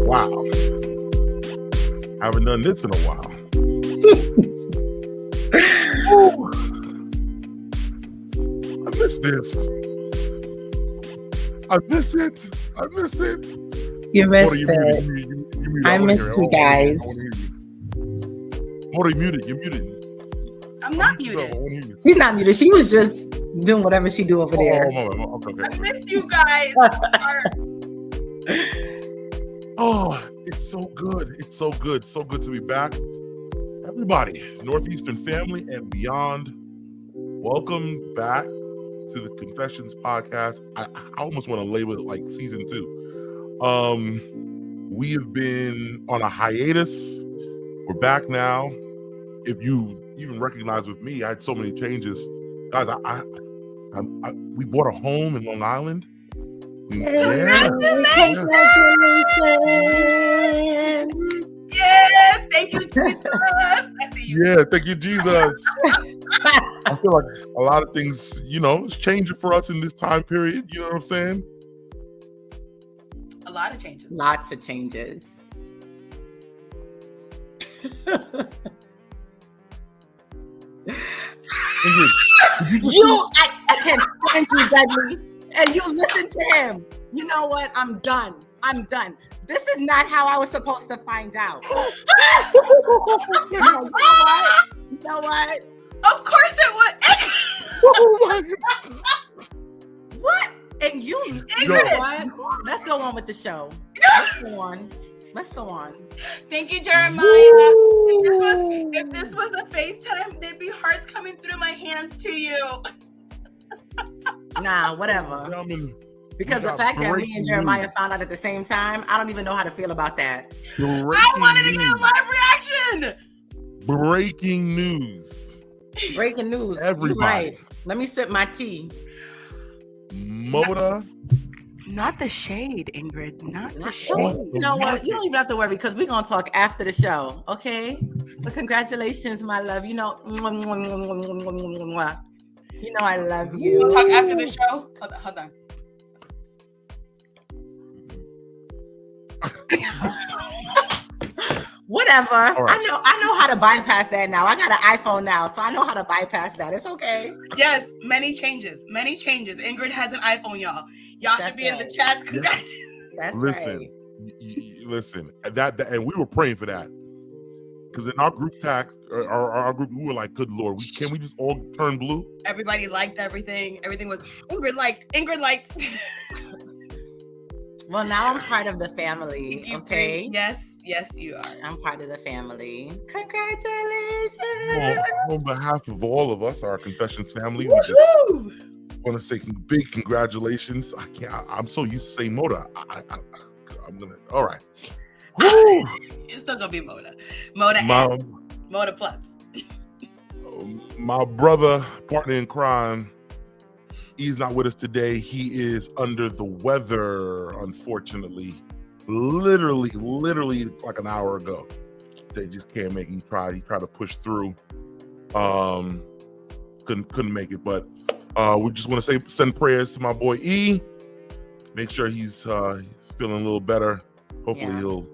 Wow. Haven't done this in a while. I miss this. I miss it. You missed it. I missed you guys. Mota, you're muted. I'm not muted. She's not muted. She was just doing whatever she do over there. Okay. I missed you guys. Oh, it's so good. It's so good. So good to be back. Everybody, Northeastern family and beyond, welcome back to the Confessions podcast. I almost want to label it like season 2. We have been on a hiatus. We're back now. If you even recognize with me, I had so many changes. Guys, we bought a home in Long Island. Congratulations! Yes, thank you, Jesus. I see you. Yeah, thank you, Jesus. I feel like a lot of things, it's changing for us in this time period. You know what I'm saying? A lot of changes. Lots of changes. Ingrid, I can't stand you, Duddley. And you listen to him. You know what? I'm done. This is not how I was supposed to find out. You know what? Of course it would. oh my God. What? And you know what? Let's go on with the show. Let's go on. Thank you, Jeremiah. If this was a FaceTime, there'd be hearts coming through my hands to you. Nah, whatever. Because the fact that me and Jeremiah found out at the same time, I don't even know how to feel about that. I wanted to get a live reaction. Breaking news. Everybody. Right. Let me sip my tea. Mota. Not the shade, Ingrid. Not the shade. You know what? You don't even have to worry because we're going to talk after the show, okay? But congratulations, my love. You know I love you. We'll talk after the show. Hold on. Whatever. Right. I know how to bypass that now. I got an iPhone now, so I know how to bypass that. It's okay. Yes, many changes. Ingrid has an iPhone, y'all. Y'all should be in the chats. Congratulations. That's right. Listen, that and we were praying for that. Because in our group our group, we were like, good Lord, can we just all turn blue? Everybody liked everything. Everything was Ingrid liked. Well, now I'm part of the family, okay? Yes, you are. I'm part of the family. Congratulations! On behalf of all of us, our Confessions family, we just want to say big congratulations. I'm so used to saying Mota. I'm gonna. All right. It's still gonna be Mota. Mota plus. My brother, partner in crime, he's not with us today. He is under the weather, unfortunately. Literally like an hour ago. They just can't make it. He tried to push through. Couldn't make it. But we just want to send prayers to my boy E. Make sure he's feeling a little better. Hopefully he'll,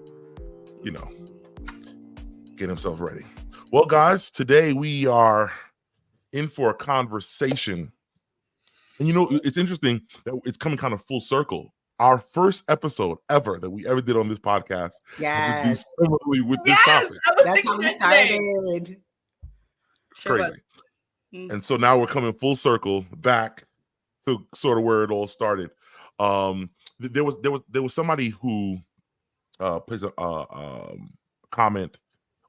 get himself ready. Well, guys, today we are in for a conversation. And it's interesting that it's coming kind of full circle. Our first episode ever that we ever did on this podcast. Yes. Similarly with this topic. That's how we started. It's crazy. And so now we're coming full circle back to sort of where it all started. There was somebody who placed a comment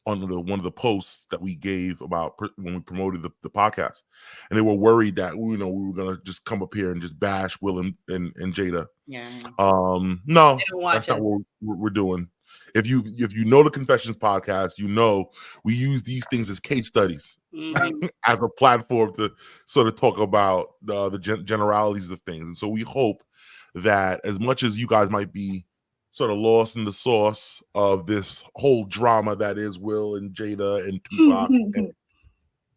on one of the posts that we gave about when we promoted the podcast, and they were worried that we were gonna just come up here and just bash Will and Jada. Yeah. No, that's not what we're doing. If you know the Confessions podcast, we use these things as case studies as a platform to sort of talk about the generalities of things, and so we hope that as much as you guys might be sort of lost in the sauce of this whole drama that is Will and Jada and Tupac.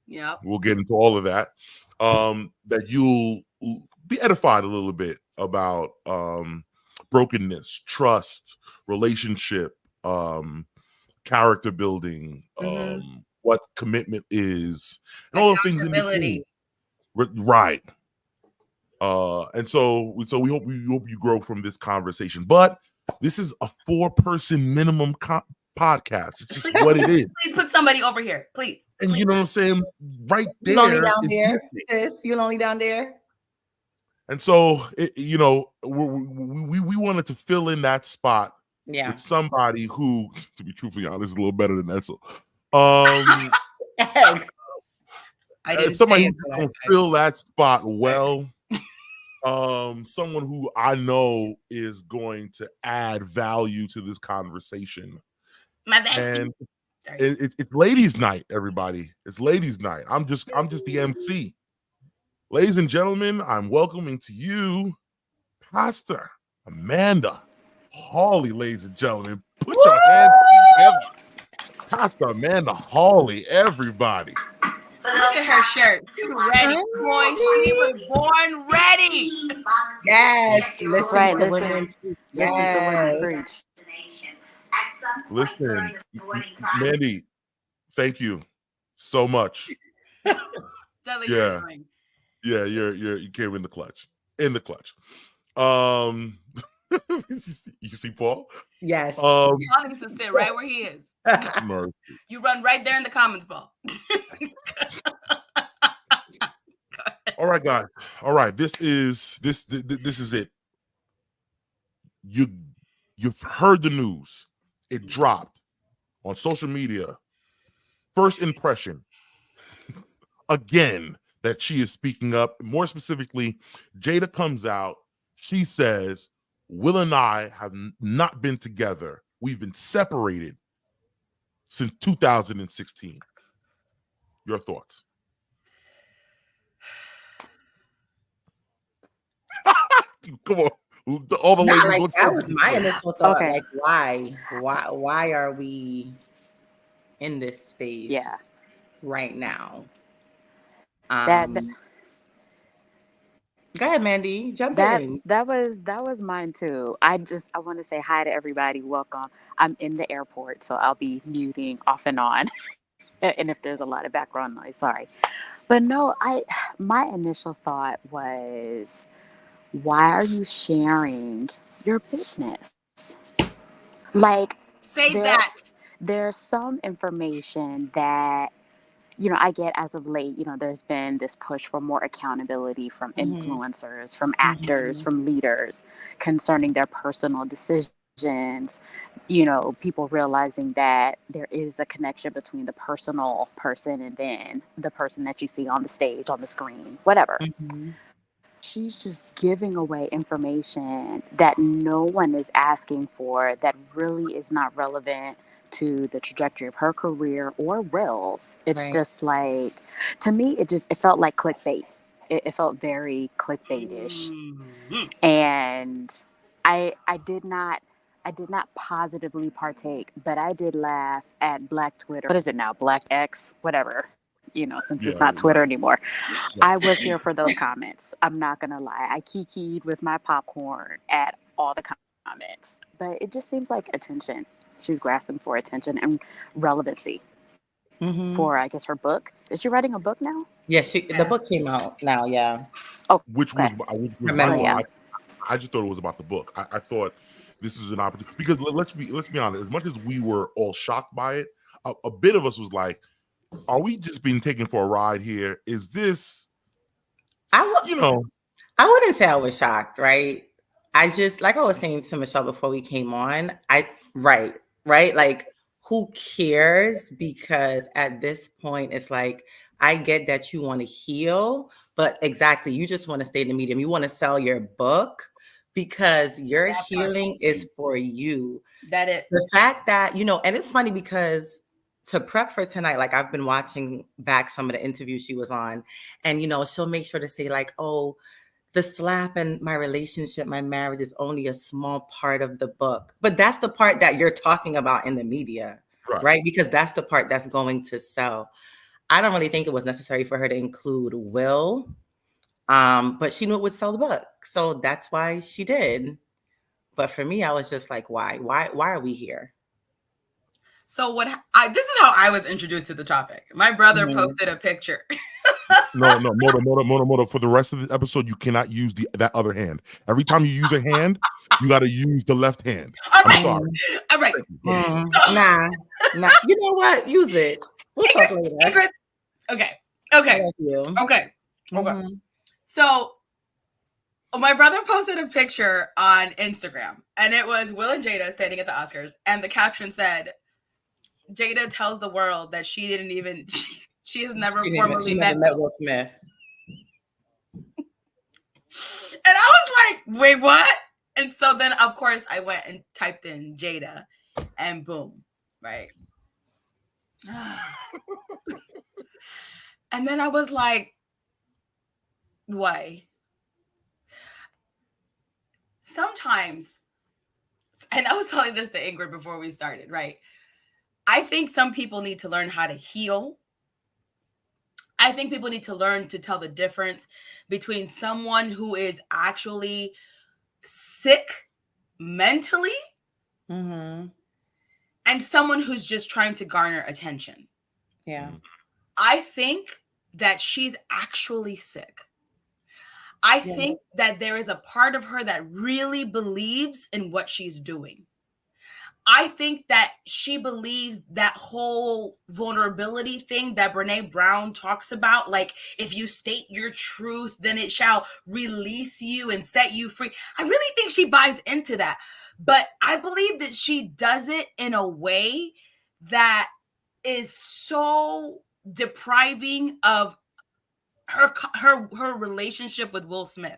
Yeah, we'll get into all of that. That you'll be edified a little bit about brokenness, trust, relationship, character building, what commitment is, and all the things in between. Right. And so we hope you grow from this conversation. But this is a 4-person minimum podcast. It's just what it is. Please put somebody over here, please. And you know what I'm saying? Right there. You lonely down there, sis? You lonely down there? And so, we wanted to fill in that spot with somebody who, to be truthfully honest, is a little better than Edsel. Somebody who can fill that spot well. Someone who I know is going to add value to this conversation. My bestie. And it's ladies' night, everybody. It's ladies' night. I'm just the MC. Ladies and gentlemen, I'm welcoming to you Pastor Amanda Hawley, ladies and gentlemen. Put your hands together. Pastor Amanda Hawley, everybody. Look at her shirt. She's ready, boy. She was born ready. Yes. Listen to women. Yes. Listen, Mandy, thank you so much. Yeah, you came in the clutch. You see Paul? Yes. Paul needs to sit right where he is. You run right there in the comments, Paul. All right, guys. All right, this is it. You've heard the news. It dropped on social media. First impression, again, that she is speaking up. More specifically, Jada comes out. She says, Will and I have not been together. We've been separated since 2016. Your thoughts? Come on. All the ladies. That was my initial thought. Okay. Like, why are we in this space right now? Go ahead, Mandy. Jump in. That was mine too. I want to say hi to everybody. Welcome. I'm in the airport, so I'll be muting off and on. And if there's a lot of background noise, sorry. But no, my initial thought was, why are you sharing your business? Like, there's some information that, I get as of late, there's been this push for more accountability from influencers, from actors, from leaders concerning their personal decisions. People realizing that there is a connection between the personal person and then the person that you see on the stage, on the screen, whatever. She's just giving away information that no one is asking for, that really is not relevant to the trajectory of her career or Will's. It's just like, to me, it felt like clickbait. It felt very clickbait-ish. And I did not positively partake, but I did laugh at Black Twitter. What is it now? Black X? Whatever. Since it's not Twitter anymore. I was here for those comments. I'm not going to lie. I kikied with my popcorn at all the comments. But it just seems like attention. She's grasping for attention and relevancy for, I guess, her book. Is she writing a book now? Yes, the book came out now, yeah. Oh, which was I just thought it was about the book. I thought this is an opportunity. Because let's be honest, as much as we were all shocked by it, a bit of us was like, are we just being taken for a ride here? Is this, I wouldn't say I was shocked, right? I just, like I was saying to Michelle before we came on, right? Like, who cares? Because at this point, it's like, I get that you want to heal, but exactly, you just want to stay in the medium. You want to sell your book because your healing is for you. The fact that, and it's funny because to prep for tonight, like, I've been watching back some of the interviews she was on, and, she'll make sure to say like, oh, the slap and my relationship, my marriage is only a small part of the book. But that's the part that you're talking about in the media, right? Because that's the part that's going to sell. I don't really think it was necessary for her to include Will, but she knew it would sell the book. So that's why she did. But for me, I was just like, why are we here? So this is how I was introduced to the topic. My brother posted a picture. No, Mota. For the rest of the episode, you cannot use that other hand. Every time you use a hand, you got to use the left hand. I'm sorry. All right. Nah. You know what? Use it. We'll talk later. Ingrid. Okay. So my brother posted a picture on Instagram, and it was Will and Jada standing at the Oscars, and the caption said, "Jada tells the world that she didn't even she has never formally met Will Smith." And I was like, "Wait, what?" And so then, of course, I went and typed in Jada, and boom, right? And then I was like, why? Sometimes, and I was telling this to Ingrid before we started, right? I think some people need to learn how to heal. I think people need to learn to tell the difference between someone who is actually sick mentally and someone who's just trying to garner attention. Yeah. I think that she's actually sick. I think that there is a part of her that really believes in what she's doing. I think that she believes that whole vulnerability thing that Brene Brown talks about, like if you state your truth, then it shall release you and set you free. I really think she buys into that. But I believe that she does it in a way that is so depriving of her relationship with Will Smith.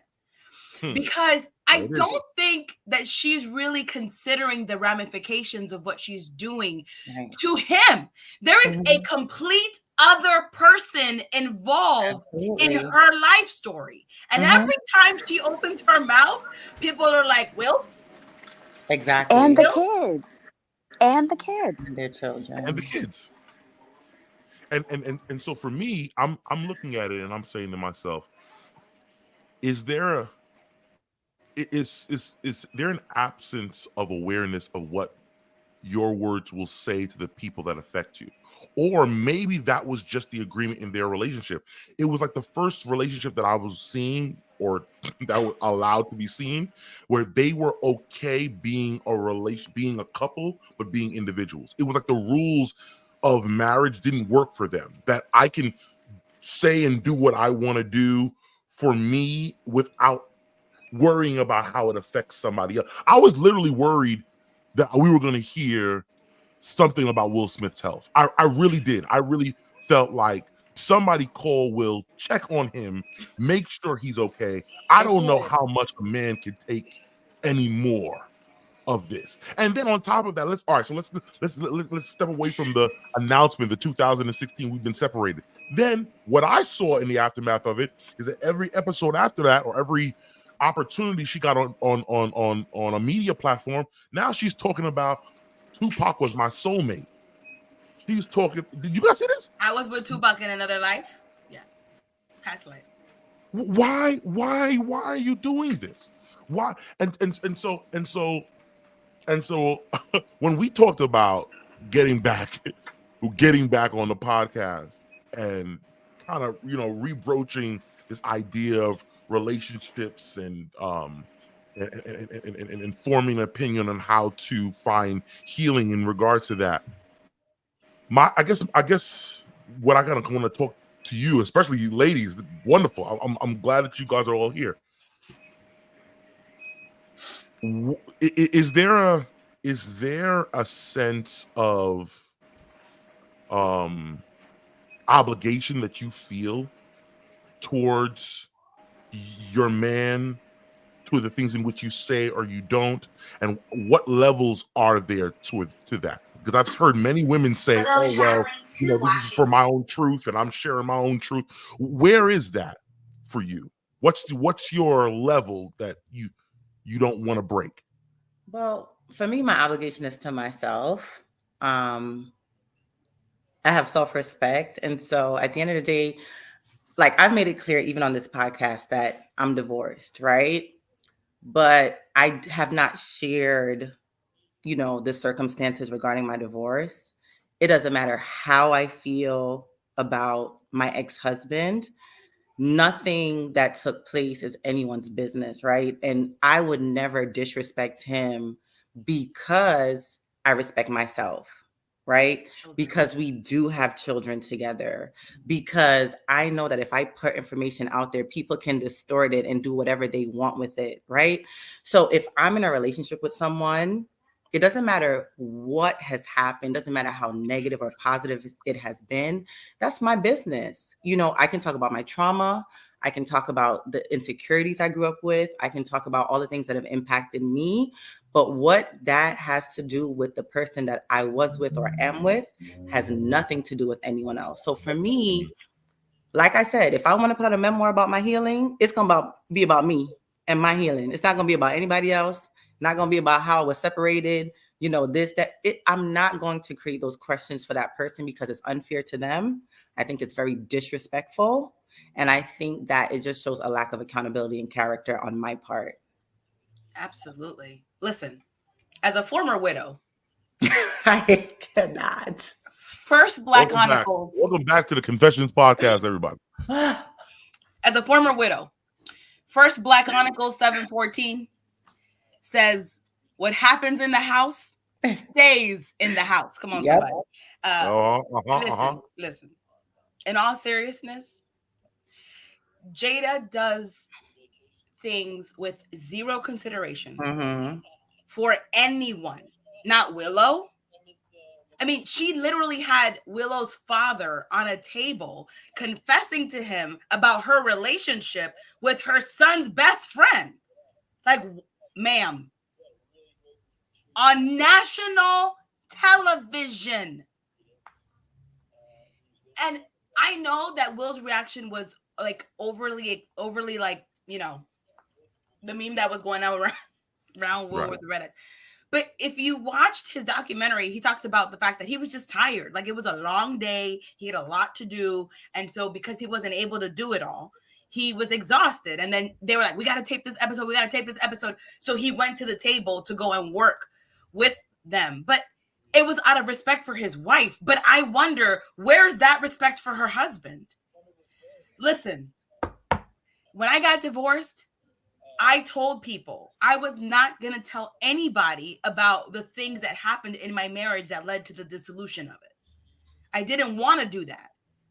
Because I don't think that she's really considering the ramifications of what she's doing to him. There is a complete other person involved in her life story. And every time she opens her mouth, people are like, Will? Exactly. And the kids. And the kids. And their children. And the kids. And so for me, I'm looking at it and I'm saying to myself, is there an absence of awareness of what your words will say to the people that affect you? Or maybe that was just the agreement in their relationship. It was like the first relationship that I was seeing, or that was allowed to be seen, where they were okay being a couple, but being individuals. It was like the rules of marriage didn't work for them, that I can say and do what I want to do for me without worrying about how it affects somebody else. I was literally worried that we were going to hear something about Will Smith's health. I really did. I really felt like somebody call Will, check on him, make sure he's okay. I don't know how much a man can take anymore of this. And then on top of that, let's step away from the announcement, the 2016 we've been separated. Then what I saw in the aftermath of it is that every episode after that, or every opportunity she got on a media platform, now she's talking about Tupac was my soulmate. She's talking. Did you guys see this? I was with Tupac in another life. Yeah, past life. Why are you doing this? Why? And so when we talked about getting back on the podcast and kind of rebroaching this idea of relationships and forming an opinion on how to find healing in regards to that, I guess what I kind of want to talk to you, especially you ladies, wonderful. I'm glad that you guys are all here. Is there a sense of obligation that you feel towards your man, to the things in which you say or you don't, and what levels are there to that? Because I've heard many women say, "Oh well, this is for my own truth, and I'm sharing my own truth." Where is that for you? What's your level that you don't want to break? Well, for me, my obligation is to myself. I have self-respect, and so at the end of the day, like I've made it clear even on this podcast that I'm divorced, right? but I have not shared, you know, the circumstances regarding my divorce. It doesn't matter how I feel about my ex-husband. Nothing that took place is anyone's business, right? And I would never disrespect him because I respect myself, right? Because we do have children together. Because I know that if I put information out there, people can distort it and do whatever they want with it, right? So if I'm in a relationship with someone, it doesn't matter what has happened, doesn't matter how negative or positive it has been. That's my business. You know, I can talk about my trauma. I can talk about the insecurities I grew up with. I can talk about all the things that have impacted me. But what that has to do with the person that I was with or am with has nothing to do with anyone else. So for me, like I said, if I want to put out a memoir about my healing, it's going to be about me and my healing. It's not going to be about anybody else. Not going to be about how I was separated, you know, this, that. I'm not going to create those questions for that person because it's unfair to them. I think it's very disrespectful. And I think that it just shows a lack of accountability and character on my part. Absolutely. Listen, as a former widow, I cannot. First Black Chronicles. Welcome back to the Confessions Podcast, everybody. As a former widow, First Black Chronicles 7:14 says, what happens in the house stays in the house. Come on, somebody. Listen. In all seriousness, Jada does things with zero consideration for anyone, not Willow. I mean, she literally had Willow's father on a table confessing to him about her relationship with her son's best friend. Like, ma'am, on national television. And I know that Will's reaction was like overly like, you know, the meme that was going on around Will with Reddit. But if you watched his documentary, he talks about the fact that he was just tired. Like, it was a long day. He had a lot to do. And so because he wasn't able to do it all, he was exhausted. And then they were like, we got to tape this episode. We got to tape this episode. So he went to the table to go and work with them. But it was out of respect for his wife. But I wonder, where's that respect for her husband? Listen, when I got divorced, I told people I was not going to tell anybody about the things that happened in my marriage that led to the dissolution of it. I didn't want to do that.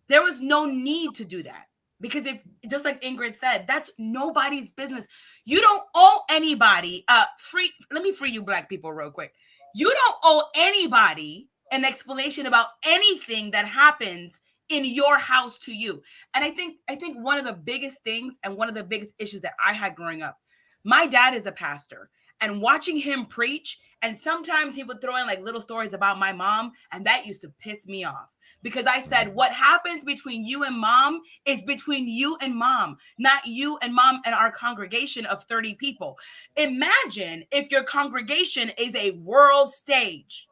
There was no need to do that because if, just like Ingrid said, that's nobody's business. You don't owe anybody let me free you Black people real quick. You don't owe anybody an explanation about anything that happens in your house to you. And I think one of the biggest things and one of the biggest issues that I had growing up, my dad is a pastor, and watching him preach, and sometimes he would throw in like little stories about my mom, and that used to piss me off because I said, what happens between you and mom is between you and mom, not you and mom and our congregation of 30 people. Imagine if your congregation is a world stage.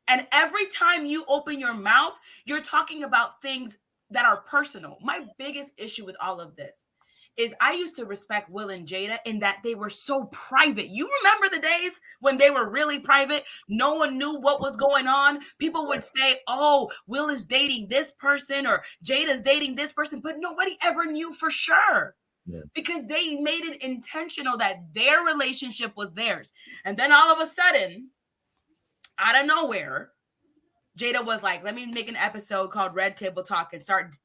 And every time you open your mouth, you're talking about things that are personal. My biggest issue with all of this is I used to respect Will and Jada in that they were so private. You remember the days when they were really private? No one knew what was going on. People would say, oh, Will is dating this person or Jada's dating this person, but nobody ever knew for sure. Yeah. Because they made it intentional that their relationship was theirs. And then all of a sudden, out of nowhere, Jada was like, let me make an episode called Red Table Talk and start,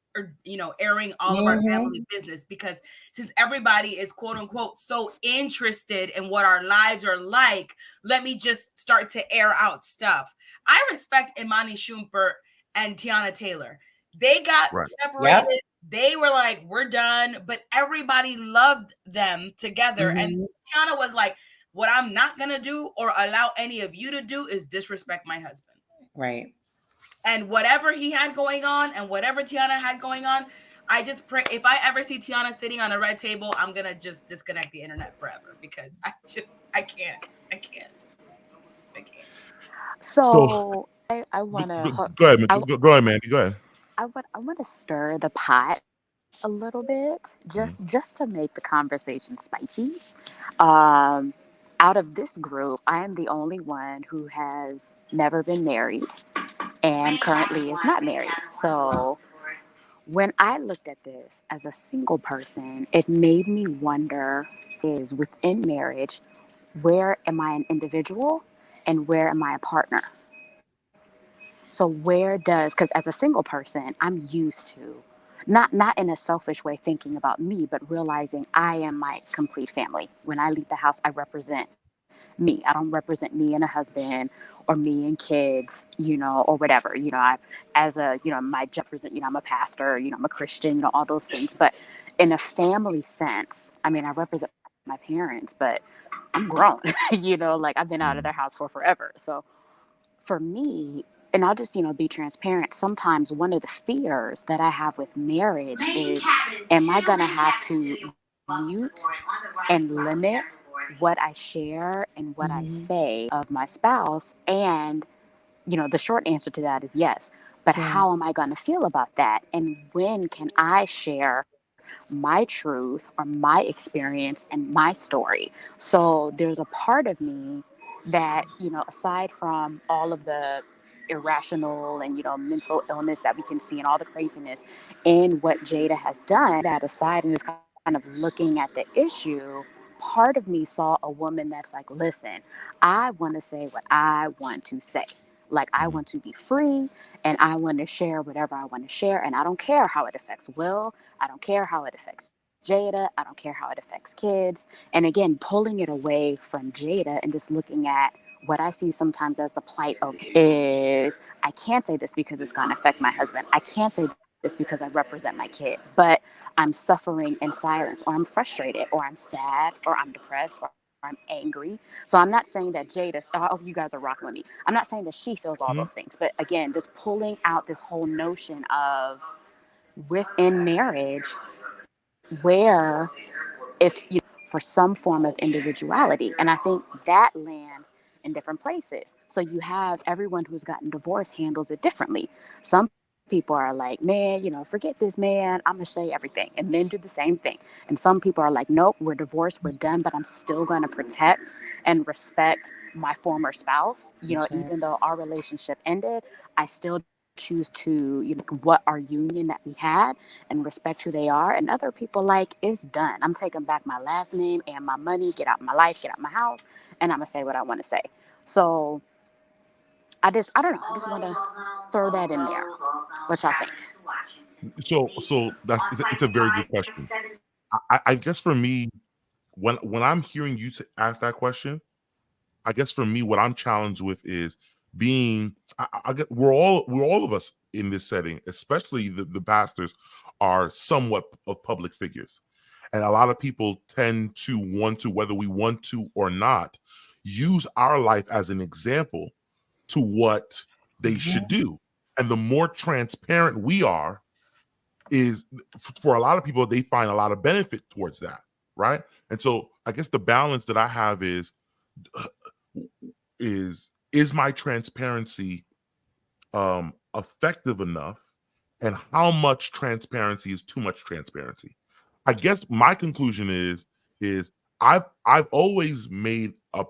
airing all of our family business, because since everybody is quote unquote so interested in what our lives are like, let me just start to air out stuff. I respect Imani Shumpert and Tiana Taylor. They got separated. Yep. They were like, we're done, but everybody loved them together. And Tiana was like, what I'm not going to do or allow any of you to do is disrespect my husband. Right. And whatever he had going on and whatever Tiana had going on, I just pray if I ever see Tiana sitting on a red table, I'm going to just disconnect the internet forever because I can't. So I want to go ahead, Mandy. Go ahead. I want to stir the pot a little bit just to make the conversation spicy. Out of this group, I am the only one who has never been married and currently is not married. So when I looked at this as a single person, it made me wonder is within marriage, where am I an individual and where am I a partner? So where does, because as a single person, I'm used to not in a selfish way thinking about me, but realizing I am my complete family. When I leave the house, I represent me. I don't represent me and a husband or me and kids, or whatever. I, as a, my represent, I'm a pastor, I'm a Christian, all those things. But in a family sense, I mean, I represent my parents, but I'm grown, like I've been out of their house for forever. So for me, and I'll just, be transparent. Sometimes one of the fears that I have with marriage is, am I going to have to mute and limit what I share and what I say of my spouse? And, the short answer to that is yes. But how am I going to feel about that? And when can I share my truth or my experience and my story? So there's a part of me that, aside from all of the irrational and, mental illness that we can see and all the craziness in what Jada has done, that aside and is kind of looking at the issue, part of me saw a woman that's like, listen, I want to say what I want to say. Like, I want to be free and I want to share whatever I want to share. And I don't care how it affects Will. I don't care how it affects Jada. I don't care how it affects kids. And again, pulling it away from Jada and just looking at what I see sometimes as the plight of is, I can't say this because it's going to affect my husband. I can't say this because I represent my kid, but I'm suffering in silence, or I'm frustrated, or I'm sad, or I'm depressed, or I'm angry. So I'm not saying that Jada, oh, you guys are rocking with me. I'm not saying that she feels all those things, but again, just pulling out this whole notion of within marriage, where if you for some form of individuality. And I think that lands in different places. So you have everyone who's gotten divorced handles it differently. Some people are like, man, forget this man. I'm going to say everything. And men do the same thing. And some people are like, nope, we're divorced, we're done, but I'm still going to protect and respect my former spouse. Even though our relationship ended, I still choose to what our union that we had and respect who they are. And other people like, it's done. I'm taking back my last name and my money, get out my life, get out my house, and I'm going to say what I want to say. So I don't know. I just want to throw that in there. What y'all think? So it's a very good question. I guess for me, when I'm hearing you ask that question, I guess for me, what I'm challenged with is being. We're all of us in this setting, especially the pastors, are somewhat of public figures, and a lot of people tend to want to, whether we want to or not, use our life as an example to what they should do. And the more transparent we are, is for a lot of people, they find a lot of benefit towards that, right? And so I guess the balance that I have is my transparency effective enough, and how much transparency is too much transparency? I guess my conclusion is I've always made a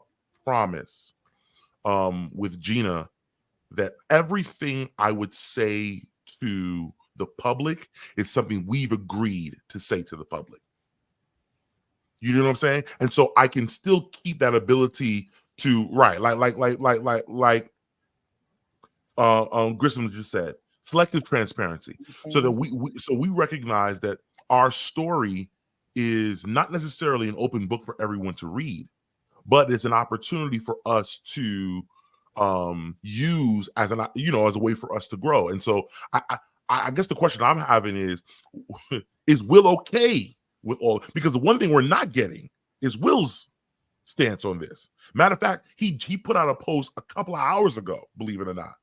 promise with Gina that everything I would say to the public is something we've agreed to say to the public. You know what I'm saying? And so I can still keep that ability to like Grissom just said, selective transparency. So that we recognize that our story is not necessarily an open book for everyone to read, but it's an opportunity for us to use as a way for us to grow. And so I guess the question I'm having is Will okay with all? Because the one thing we're not getting is Will's stance on this. Matter of fact, he put out a post a couple of hours ago, believe it or not,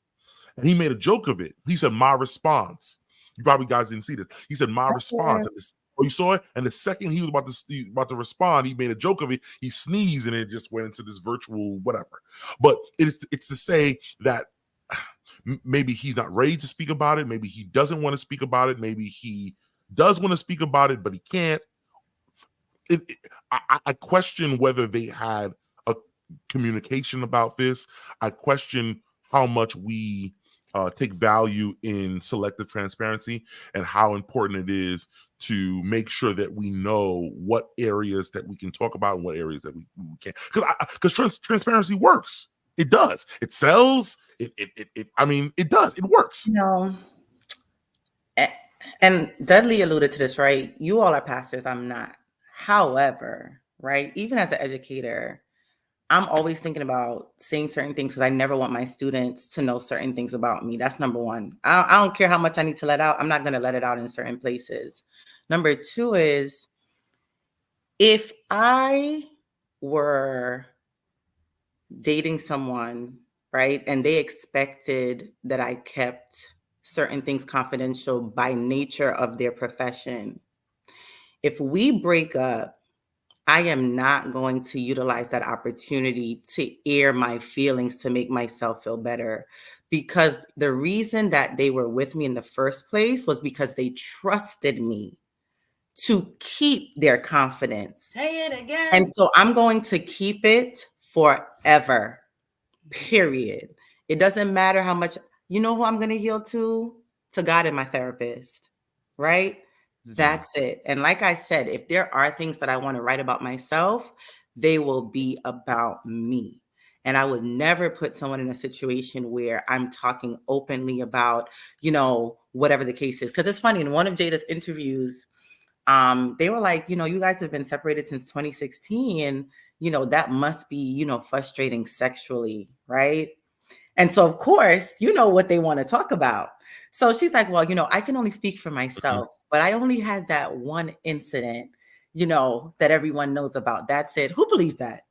and he made a joke of it. He said, "My response." You probably guys didn't see this. He said, "My response." Oh, you saw it? And the second he was about to respond, he made a joke of it. He sneezed and it just went into this virtual whatever. But it's to say that maybe he's not ready to speak about it. Maybe he doesn't want to speak about it. Maybe he does want to speak about it, but he can't. I question whether they had a communication about this. I question how much we take value in selective transparency and how important it is to make sure that we know what areas that we can talk about and what areas that we can't. Because transparency works. It does. It sells. I mean, it does. It works. No. And Duddley alluded to this, right? You all are pastors. I'm not. However, right, even as an educator, I'm always thinking about saying certain things because I never want my students to know certain things about me. That's number one. I don't care how much I need to let out. I'm not going to let it out in certain places. Number two is, if I were dating someone, right, and they expected that I kept certain things confidential by nature of their profession, if we break up, I am not going to utilize that opportunity to air my feelings to make myself feel better, because the reason that they were with me in the first place was because they trusted me to keep their confidence. Say it again. And so I'm going to keep it forever, period. It doesn't matter how much, you know who I'm going to heal to? To God and my therapist, right? That's it. And like I said, if there are things that I want to write about myself, they will be about me. And I would never put someone in a situation where I'm talking openly about, you know, whatever the case is. Because it's funny, in one of Jada's interviews, they were like, you know, you guys have been separated since 2016. And, you know, that must be, you know, frustrating sexually, right? And so, of course, you know what they want to talk about. So she's like, well, you know, I can only speak for myself, but I only had that one incident, you know, that everyone knows about. That's it. Who believes that?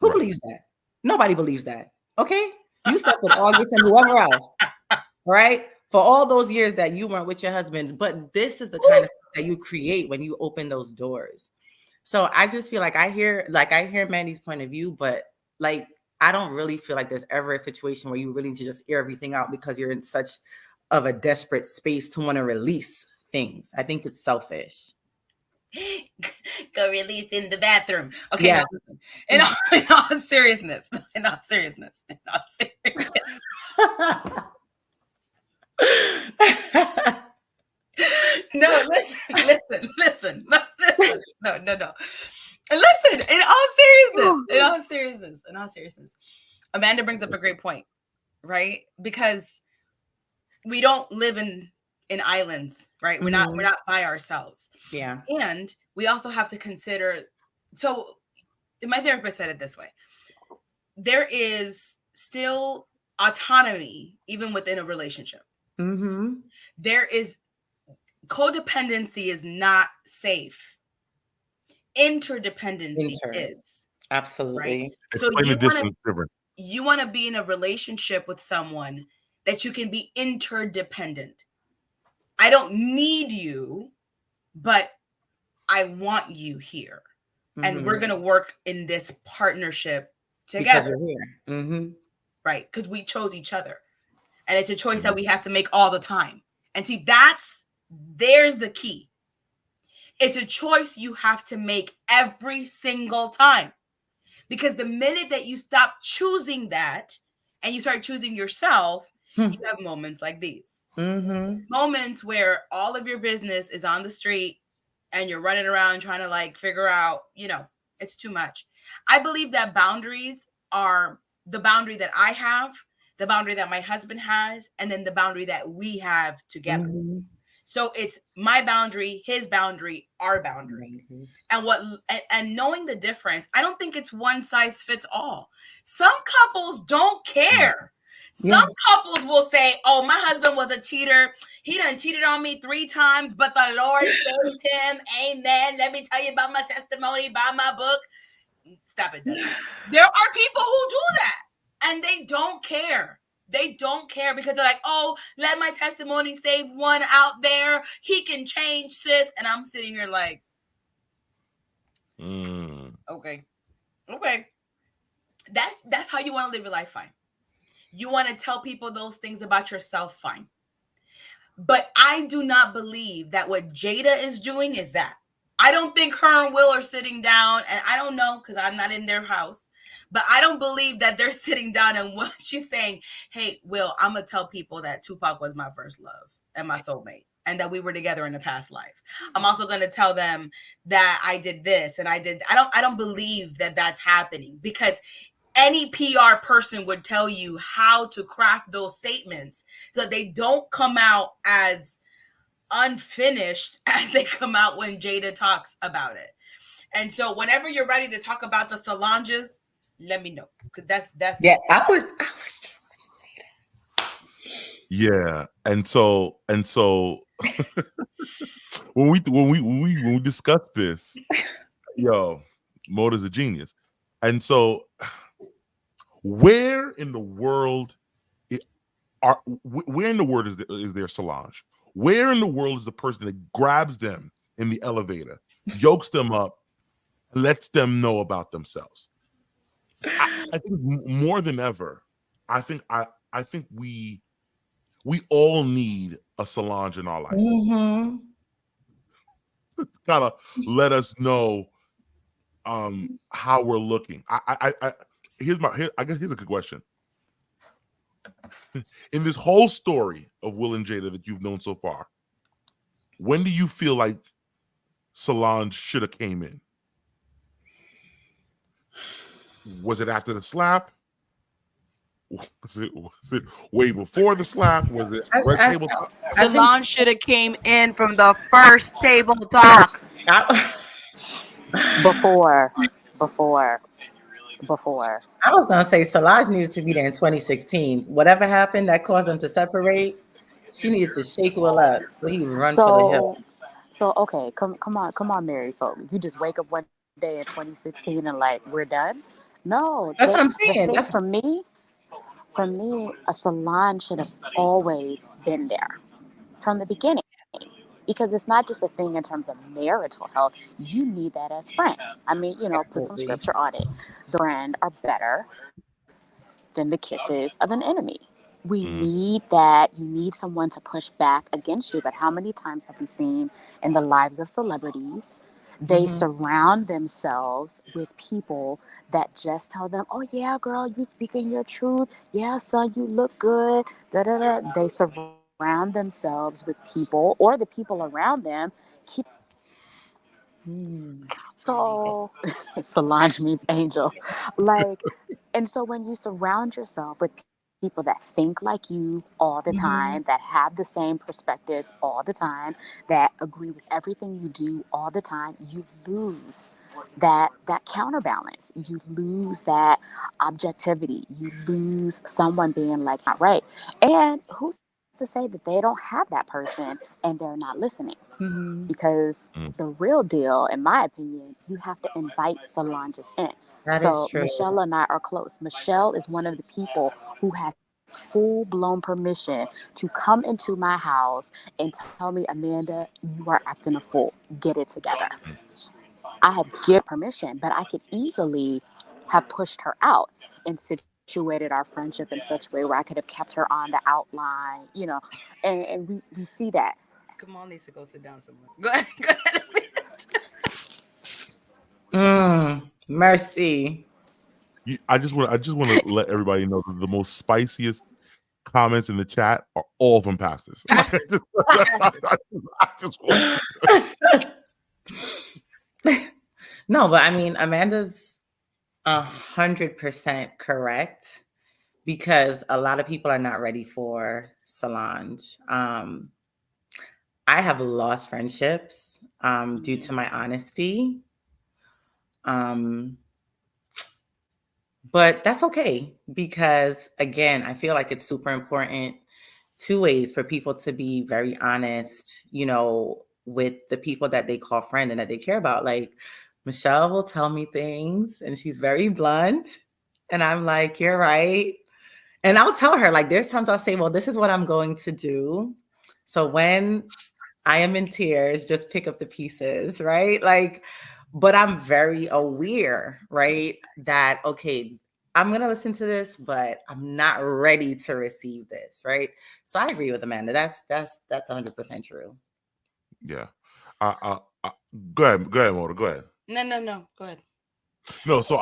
Who believes that? Nobody believes that. Okay. You slept with August and whoever else, right? For all those years that you weren't with your husband. But this is the kind of stuff that you create when you open those doors. So I just feel like I hear Mandy's point of view, but like, I don't really feel like there's ever a situation where you really need to just air everything out because you're in such of a desperate space to want to release things. I think it's selfish. Go release in the bathroom. Okay. Yeah. No, in all seriousness. No, listen. No. Listen, in all seriousness. Amanda brings up a great point, right? Because we don't live in islands, right? We're not by ourselves. Yeah. And we also have to consider, so my therapist said it this way: there is still autonomy even within a relationship. Mm-hmm. There is codependency is not safe. Interdependency is. Absolutely. Right? So you want to be in a relationship with someone that you can be interdependent. I don't need you, but I want you here. Mm-hmm. And we're going to work in this partnership together. Because we're here. Mm-hmm. Right. Because we chose each other. And it's a choice that we have to make all the time. And see, there's the key. It's a choice you have to make every single time. Because the minute that you stop choosing that and you start choosing yourself, you have moments like these. Mm-hmm. Moments where all of your business is on the street and you're running around trying to like figure out, you know, it's too much. I believe that boundaries are the boundary that I have, the boundary that my husband has, and then the boundary that we have together. Mm-hmm. So it's my boundary, his boundary, our boundary. Mm-hmm. And knowing the difference, I don't think it's one size fits all. Some couples don't care. Some couples will say, oh, my husband was a cheater. He done cheated on me 3 times, but the Lord saved him. Amen. Let me tell you about my testimony, by my book. Stop it. There are people who do that and they don't care. They don't care because they're like, oh, let my testimony save one out there. He can change, sis. And I'm sitting here like, okay. That's how you want to live your life, fine. You want to tell people those things about yourself, fine. But I do not believe that what Jada is doing is that. I don't think her and Will are sitting down, and I don't know because I'm not in their house, but I don't believe that they're sitting down and she's saying, hey, Will, I'm going to tell people that Tupac was my first love and my soulmate and that we were together in a past life. I'm also going to tell them that I did this and I don't believe that that's happening, because any PR person would tell you how to craft those statements so that they don't come out as unfinished as they come out when Jada talks about it. And so whenever you're ready to talk about the Solanges, let me know, because that's yeah. I was Yeah, and so when we discuss this, yo, Mota's a genius, and so where in the world is there Solange? Where in the world is the person that grabs them in the elevator, yokes them up, and lets them know about themselves? I think more than ever, I think we all need a Solange in our life. Mm-hmm. It's gotta let us know how we're looking. I guess here's a good question. In this whole story of Will and Jada that you've known so far, when do you feel like Solange should have came in? Was it after the slap? Was it way before the slap? Was it red table talk? Solange should have came in from the first table talk. Before. I was gonna say Solange needed to be there in 2016. Whatever happened that caused them to separate, she needed to shake Will up so he would run for the hill. So okay, come on, married folk. You just wake up one day in 2016 and like we're done? No, That's what I'm saying. For me, a Solange should have always been there from the beginning. Because it's not just a thing in terms of marital health. You need that as friends. I mean, put some scripture on it. The friends are better than the kisses of an enemy. We need that. You need someone to push back against you. But how many times have we seen in the lives of celebrities, they surround themselves with people that just tell them, oh, yeah, girl, you speaking your truth. Yeah, son, you look good. Da, da, da. They surround themselves with people, or the people around them keep. So Solange means angel. And so when you surround yourself with people that think like you all the time, that have the same perspectives all the time, that agree with everything you do all the time, you lose that counterbalance. You lose that objectivity. You lose someone being like, not right. And who's to say that they don't have that person and they're not listening? Because the real deal, in my opinion, you have to invite Solange's in. That is true. Michelle and I are close. Michelle is one of the people who has full-blown permission to come into my house and tell me, Amanda, you are acting a fool. Get it together. I have given permission, but I could easily have pushed her out and situated our friendship in such a way where I could have kept her on the outline, and we see that. Kamal needs to go sit down somewhere. Go ahead. Mercy. I just want to let everybody know that the most spiciest comments in the chat are all from pastors. No, but I mean, Amanda's 100% correct, because a lot of people are not ready for Solange. I have lost friendships due to my honesty. But that's okay, because again, I feel like it's super important, two ways, for people to be very honest, with the people that they call friend and that they care about. Like, Michelle will tell me things and she's very blunt. And I'm like, you're right. And I'll tell her, like, there's times I'll say, well, this is what I'm going to do. So when I am in tears, just pick up the pieces, right? Like, but I'm very aware, right, that, okay, I'm going to listen to this, but I'm not ready to receive this, right? So I agree with Amanda. That's 100% true. Yeah. Go ahead, Mota. Go ahead. No. Go ahead. No, so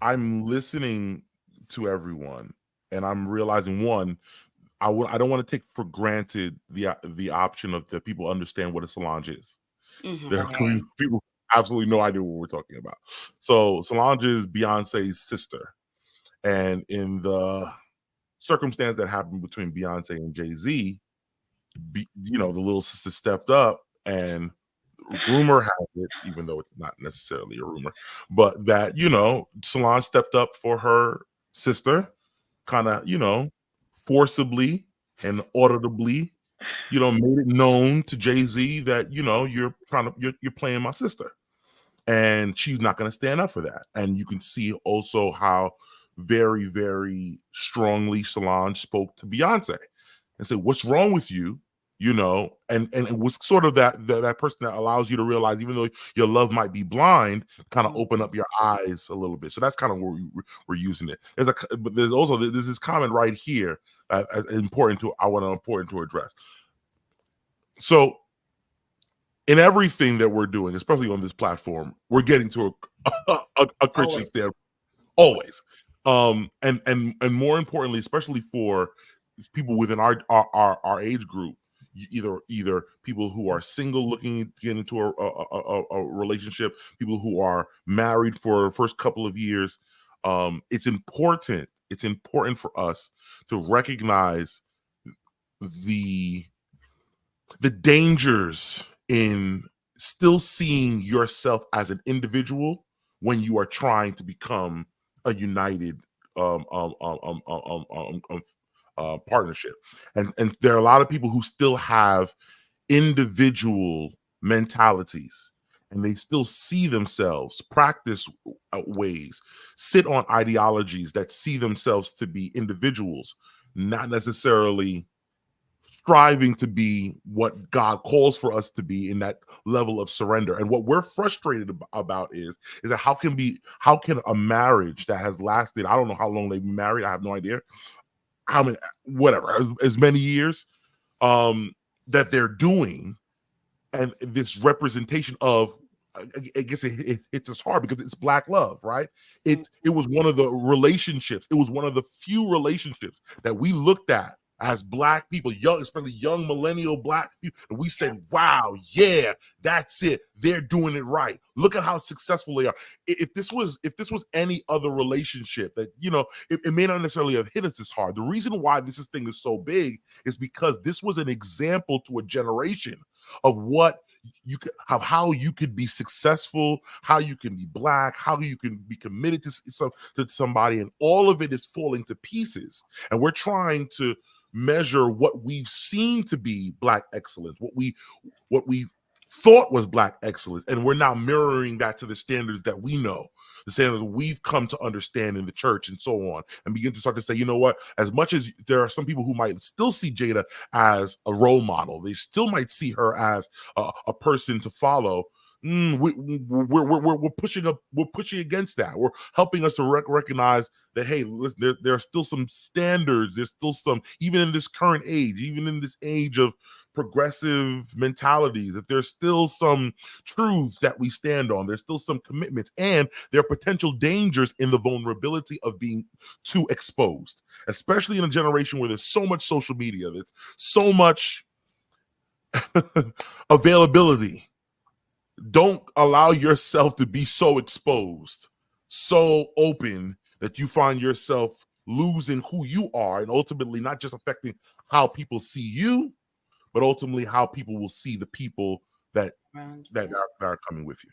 I'm listening to everyone, and I'm realizing one, I don't want to take for granted the option of that people understand what a Solange is. Mm-hmm. There are people absolutely no idea what we're talking about. So Solange is Beyonce's sister, and in the circumstance that happened between Beyonce and Jay-Z, the little sister stepped up, and rumor has it, even though it's not necessarily a rumor, but that Solange stepped up for her sister, kind of forcibly and audibly, made it known to Jay-Z that you're playing my sister, and she's not going to stand up for that. And you can see also how very, very strongly Solange spoke to Beyonce and said, "What's wrong with you?" And it was sort of that person that allows you to realize, even though your love might be blind, kind of open up your eyes a little bit. So that's kind of where we're using it. But there's this comment right here important to address. So in everything that we're doing, especially on this platform, we're getting to a Christian standpoint always. And more importantly, especially for people within our age group, either people who are single looking to get into a relationship, people who are married for the first couple of years. It's important for us to recognize the dangers in still seeing yourself as an individual when you are trying to become a united partnership. And there are a lot of people who still have individual mentalities, and they still see themselves, practice ways, sit on ideologies that see themselves to be individuals, not necessarily striving to be what God calls for us to be in that level of surrender. And what we're frustrated about is that how can a marriage that has lasted, I don't know how long they've been married, I have no idea, how many, whatever, as many years, that they're doing, and this representation of, I guess it hits us hard because it's Black love, right? It was one of the relationships, it was one of the few relationships that we looked at as Black people, especially young millennial Black people, and we said, wow, yeah, that's it. They're doing it right. Look at how successful they are. If this was any other relationship that, it may not necessarily have hit us this hard. The reason why this thing is so big is because this was an example to a generation of what how you could be successful, how you can be Black, how you can be committed to somebody, and all of it is falling to pieces. And we're trying to measure what we've seen to be Black excellence, what we thought was Black excellence, and we're now mirroring that to the standards that we know, the standards we've come to understand in the church and so on, and begin to start to say, you know what, as much as there are some people who might still see Jada as a role model, they still might see her as a person to follow. We're pushing against that. We're helping us to recognize that, hey, there are still some standards. There's still some, even in this current age, even in this age of progressive mentalities, that there's still some truths that we stand on. There's still some commitments, and there are potential dangers in the vulnerability of being too exposed, especially in a generation where there's so much social media, there's so much availability. Don't allow yourself to be so exposed, so open, that you find yourself losing who you are, and ultimately not just affecting how people see you, but ultimately how people will see the people that are coming with you.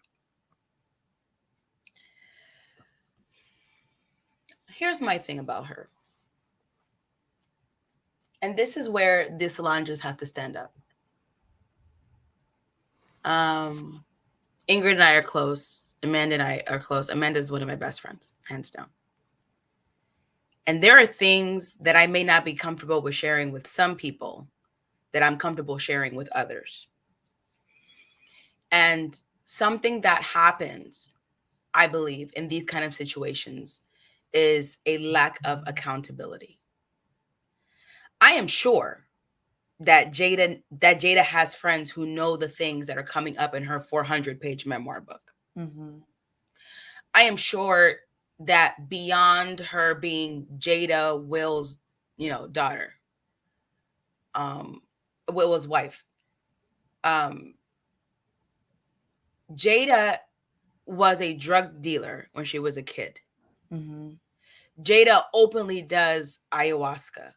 Here's my thing about her. And this is where the Solanges have to stand up. Ingrid and I are close. Amanda and I are close. Amanda is one of my best friends, hands down. And there are things that I may not be comfortable with sharing with some people that I'm comfortable sharing with others. And something that happens, I believe, in these kind of situations is a lack of accountability. I am sure that Jada has friends who know the things that are coming up in her 400-page memoir book. Mm-hmm. I am sure that beyond her being Jada Will's, daughter, Will's wife, Jada was a drug dealer when she was a kid. Mm-hmm. Jada openly does ayahuasca.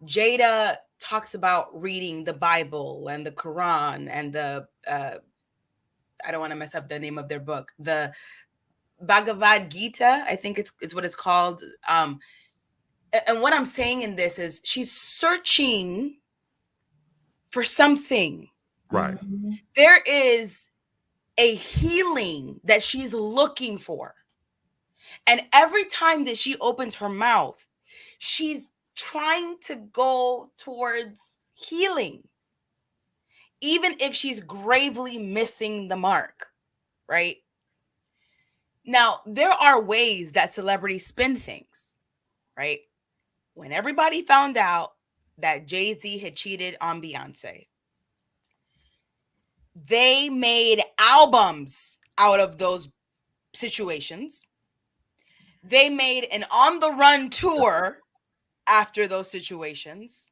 Jada talks about reading the Bible and the Quran and the I don't want to mess up the name of their book, the Bhagavad Gita, I think it's what it's called. And what I'm saying in this is she's searching for something. Right. Mm-hmm. There is a healing that she's looking for. And every time that she opens her mouth, she's trying to go towards healing, even if she's gravely missing the mark, right? Now, there are ways that celebrities spin things, right? When everybody found out that Jay-Z had cheated on Beyonce, they made albums out of those situations. They made an on-the-run tour after those situations.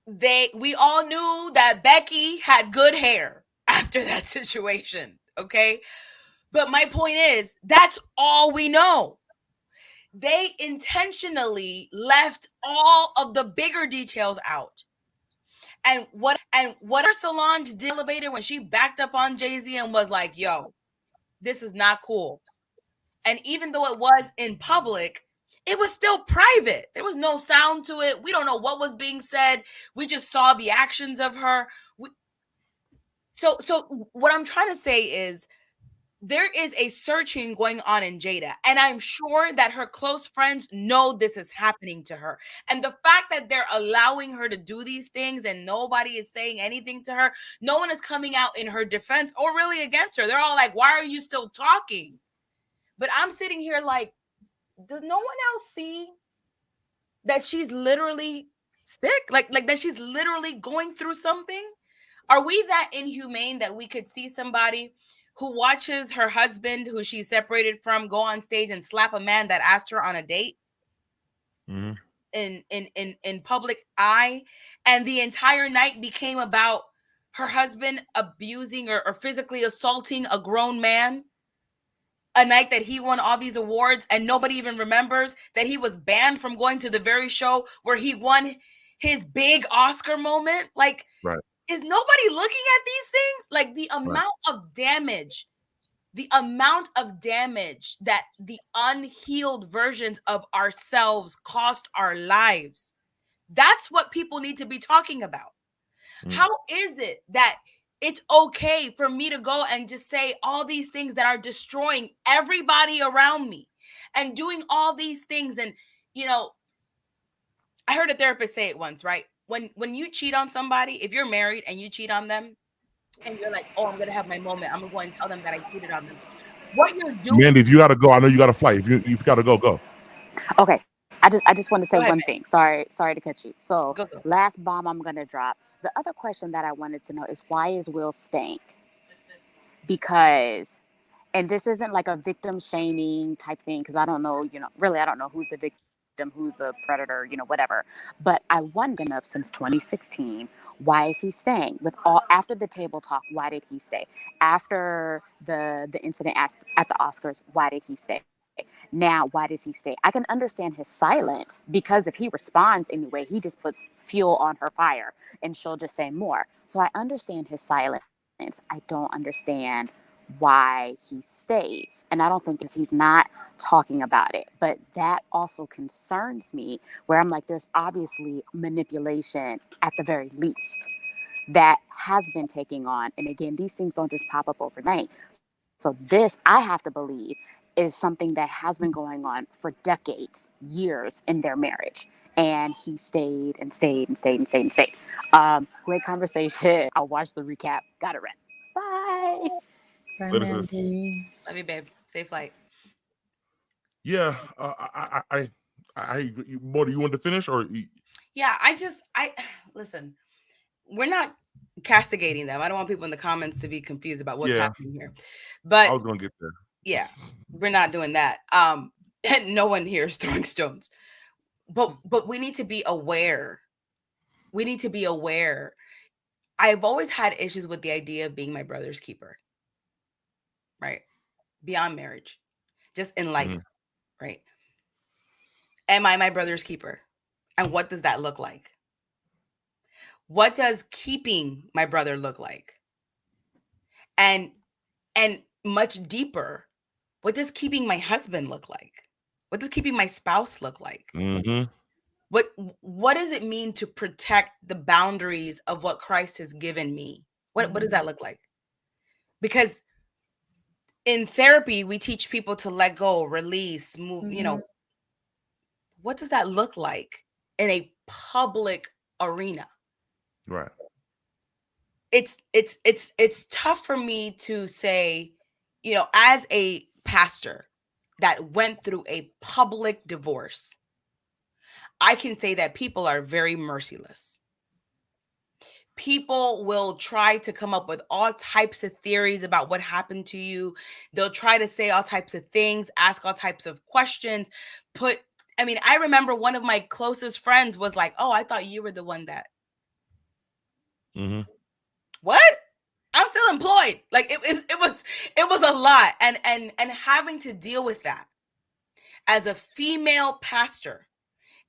We all knew that Becky had good hair after that situation, okay? But my point is, that's all we know. They intentionally left all of the bigger details out. And what Solange did elevator when she backed up on Jay-Z and was like, yo, this is not cool. And even though it was in public, it was still private. There was no sound to it. We don't know what was being said. We just saw the actions of her. So what I'm trying to say is there is a searching going on in Jada. And I'm sure that her close friends know this is happening to her. And the fact that they're allowing her to do these things and nobody is saying anything to her, no one is coming out in her defense or really against her. They're all like, why are you still talking? But I'm sitting here like, does no one else see that she's literally sick? Like that she's literally going through something? Are we that inhumane that we could see somebody who watches her husband, who she's separated from, go on stage and slap a man that asked her on a date in public eye, and the entire night became about her husband abusing or physically assaulting a grown man? A night that he won all these awards and nobody even remembers that he was banned from going to the very show where he won his big Oscar moment. Like, right. Is nobody looking at these things? Like the amount of damage that the unhealed versions of ourselves cost our lives. That's what people need to be talking about. How is it that it's okay for me to go and just say all these things that are destroying everybody around me and doing all these things? And, I heard a therapist say it once, right? When you cheat on somebody, if you're married and you cheat on them and you're like, oh, I'm going to have my moment, I'm going to go and tell them that I cheated on them. What you're doing. Mandy, if you got to go, I know you got to flight. If you've got to go. Okay. I just want to say one thing. Sorry to cut you. So go. Last bomb I'm going to drop. The other question that I wanted to know is, why is Will staying? Because, and this isn't like a victim shaming type thing, because I don't know, really, I don't know who's the victim, who's the predator, whatever. But I wondered up since 2016, why is he staying? After the table talk, why did he stay? After the incident at the Oscars, why did he stay? Now, why does he stay? I can understand his silence, because if he responds anyway, he just puts fuel on her fire and she'll just say more. So I understand his silence. I don't understand why he stays. And I don't think he's not talking about it. But that also concerns me, where I'm like, there's obviously manipulation at the very least that has been taking on. And again, these things don't just pop up overnight. So this, I have to believe, is something that has been going on for decades, years in their marriage. And he stayed and stayed and stayed and stayed and stayed. Great conversation. I'll watch the recap. Got it right. Bye. Bye, Mandy. Love you, babe. Safe flight. Yeah. Mota, you want to finish or? Yeah, I listen. We're not castigating them. I don't want people in the comments to be confused about what's happening here. But I was gonna get there. Yeah, we're not doing that. And no one here is throwing stones. But we need to be aware. We need to be aware. I've always had issues with the idea of being my brother's keeper. Right? Beyond marriage. Just in life, right? Am I my brother's keeper? And what does that look like? What does keeping my brother look like? And much deeper, what does keeping my husband look like? What does keeping my spouse look like? What does it mean to protect the boundaries of what Christ has given me? What does that look like? Because in therapy, we teach people to let go, release, move, what does that look like in a public arena? Right. It's tough for me to say, as a pastor that went through a public divorce, I can say that people are very merciless. People will try to come up with all types of theories about what happened to you. They'll try to say all types of things, ask all types of questions. I remember one of my closest friends was like, "Oh, I thought you were the one that." What? I'm still employed. Like it was a lot, and having to deal with that as a female pastor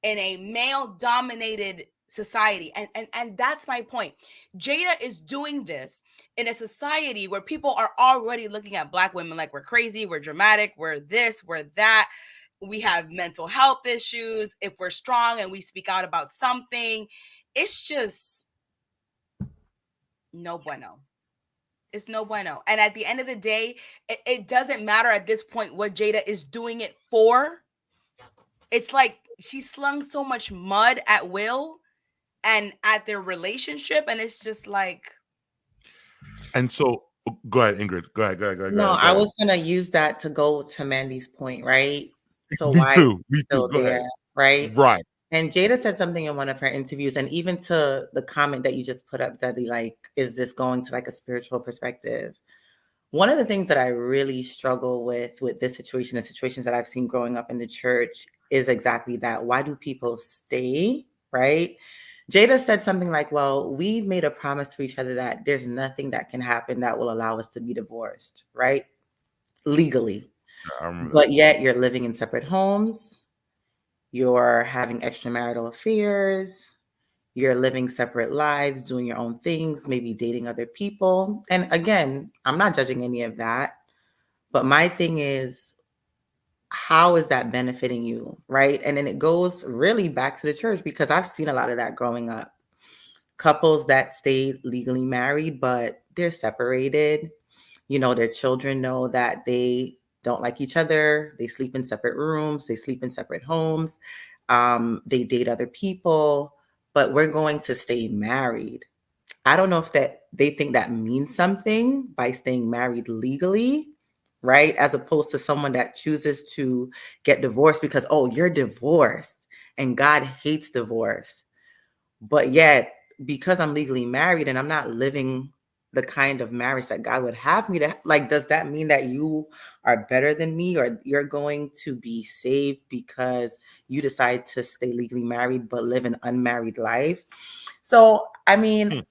in a male-dominated society, and that's my point. Jada is doing this in a society where people are already looking at Black women like we're crazy, we're dramatic, we're this, we're that. We have mental health issues. If we're strong and we speak out about something, it's just no bueno. It's no bueno. And at the end of the day, it doesn't matter at this point what Jada is doing it for. It's like she slung so much mud at Will and at their relationship, and it's just like. And so, go ahead, Ingrid. Go ahead. No, I was gonna use that to go to Mandy's point, right? So Me why too. still Go there, ahead. right? Right. And Jada said something in one of her interviews, and even to the comment that you just put up, Duddley, like, is this going to like a spiritual perspective? One of the things that I really struggle with this situation and situations that I've seen growing up in the church is exactly that. Why do people stay, right? Jada said something like, well, we've made a promise to each other that there's nothing that can happen that will allow us to be divorced, right? Legally. But yet you're living in separate homes. You're having extramarital affairs. You're living separate lives, doing your own things, maybe dating other people. And again, I'm not judging any of that. But my thing is, how is that benefiting you, right? And then it goes really back to the church, because I've seen a lot of that growing up. Couples that stay legally married, but they're separated. Their children know that they don't like each other. They sleep in separate rooms. They sleep in separate homes. They date other people, but we're going to stay married. I don't know if that they think that means something by staying married legally, right? As opposed to someone that chooses to get divorced because, oh, you're divorced and God hates divorce. But yet, because I'm legally married and I'm not living the kind of marriage that God would have me to, like, does that mean that you are better than me, or you're going to be saved because you decide to stay legally married but live an unmarried life? So, I mean,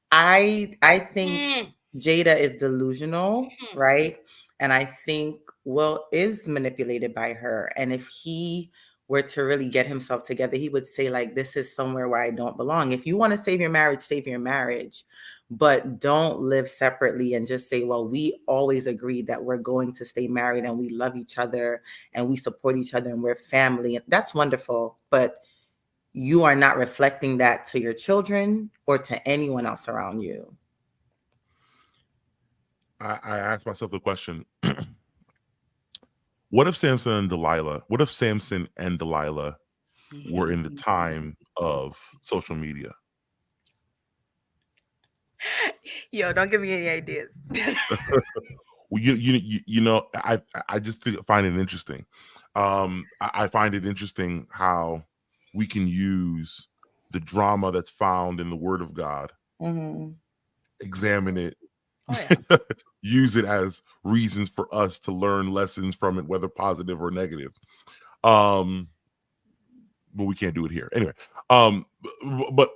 I think Jada is delusional, right? And I think Will is manipulated by her. And if he were to really get himself together, he would say, like, this is somewhere where I don't belong. If you want to save your marriage, but don't live separately and just say, well, we always agreed that we're going to stay married and we love each other and we support each other and we're family. And that's wonderful. But you are not reflecting that to your children or to anyone else around you. I asked myself the question, what if Samson and Delilah were in the time of social media? Yo, don't give me any ideas. Well, I just find it interesting. I find it interesting how we can use the drama that's found in the Word of God, examine it, use it as reasons for us to learn lessons from it, whether positive or negative. But we can't do it here anyway. But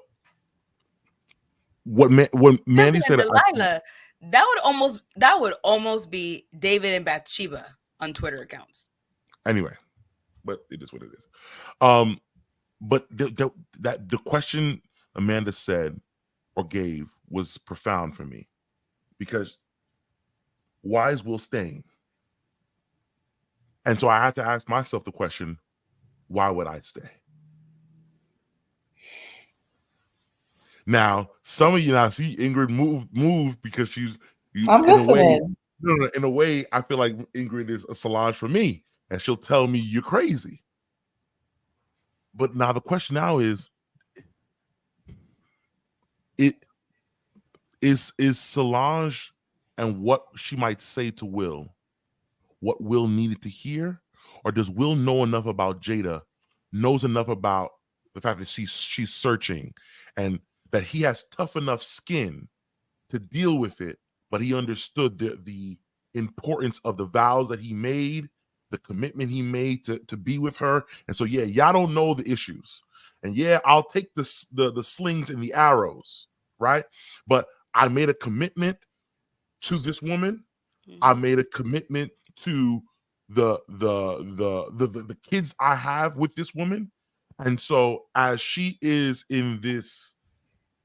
what Mandy said, Delilah, that would almost be David and Bathsheba on Twitter accounts. Anyway, but it is what it is. But the question Amanda said or gave was profound for me, because why is Will staying? And so I had to ask myself the question, why would I stay? Now, some of you now see Ingrid moved because she's I'm listening. In a way, I feel like Ingrid is a Solange for me, and she'll tell me you're crazy. But now the question now is Solange and what she might say to Will, what Will needed to hear? Or does Will know enough about Jada, knows enough about the fact that she's searching, and that he has tough enough skin to deal with it, but he understood the importance of the vows that he made, the commitment he made to be with her. And so, yeah, y'all don't know the issues. And yeah, I'll take the slings and the arrows, right? But I made a commitment to this woman. I made a commitment to the kids I have with this woman. And so as she is in this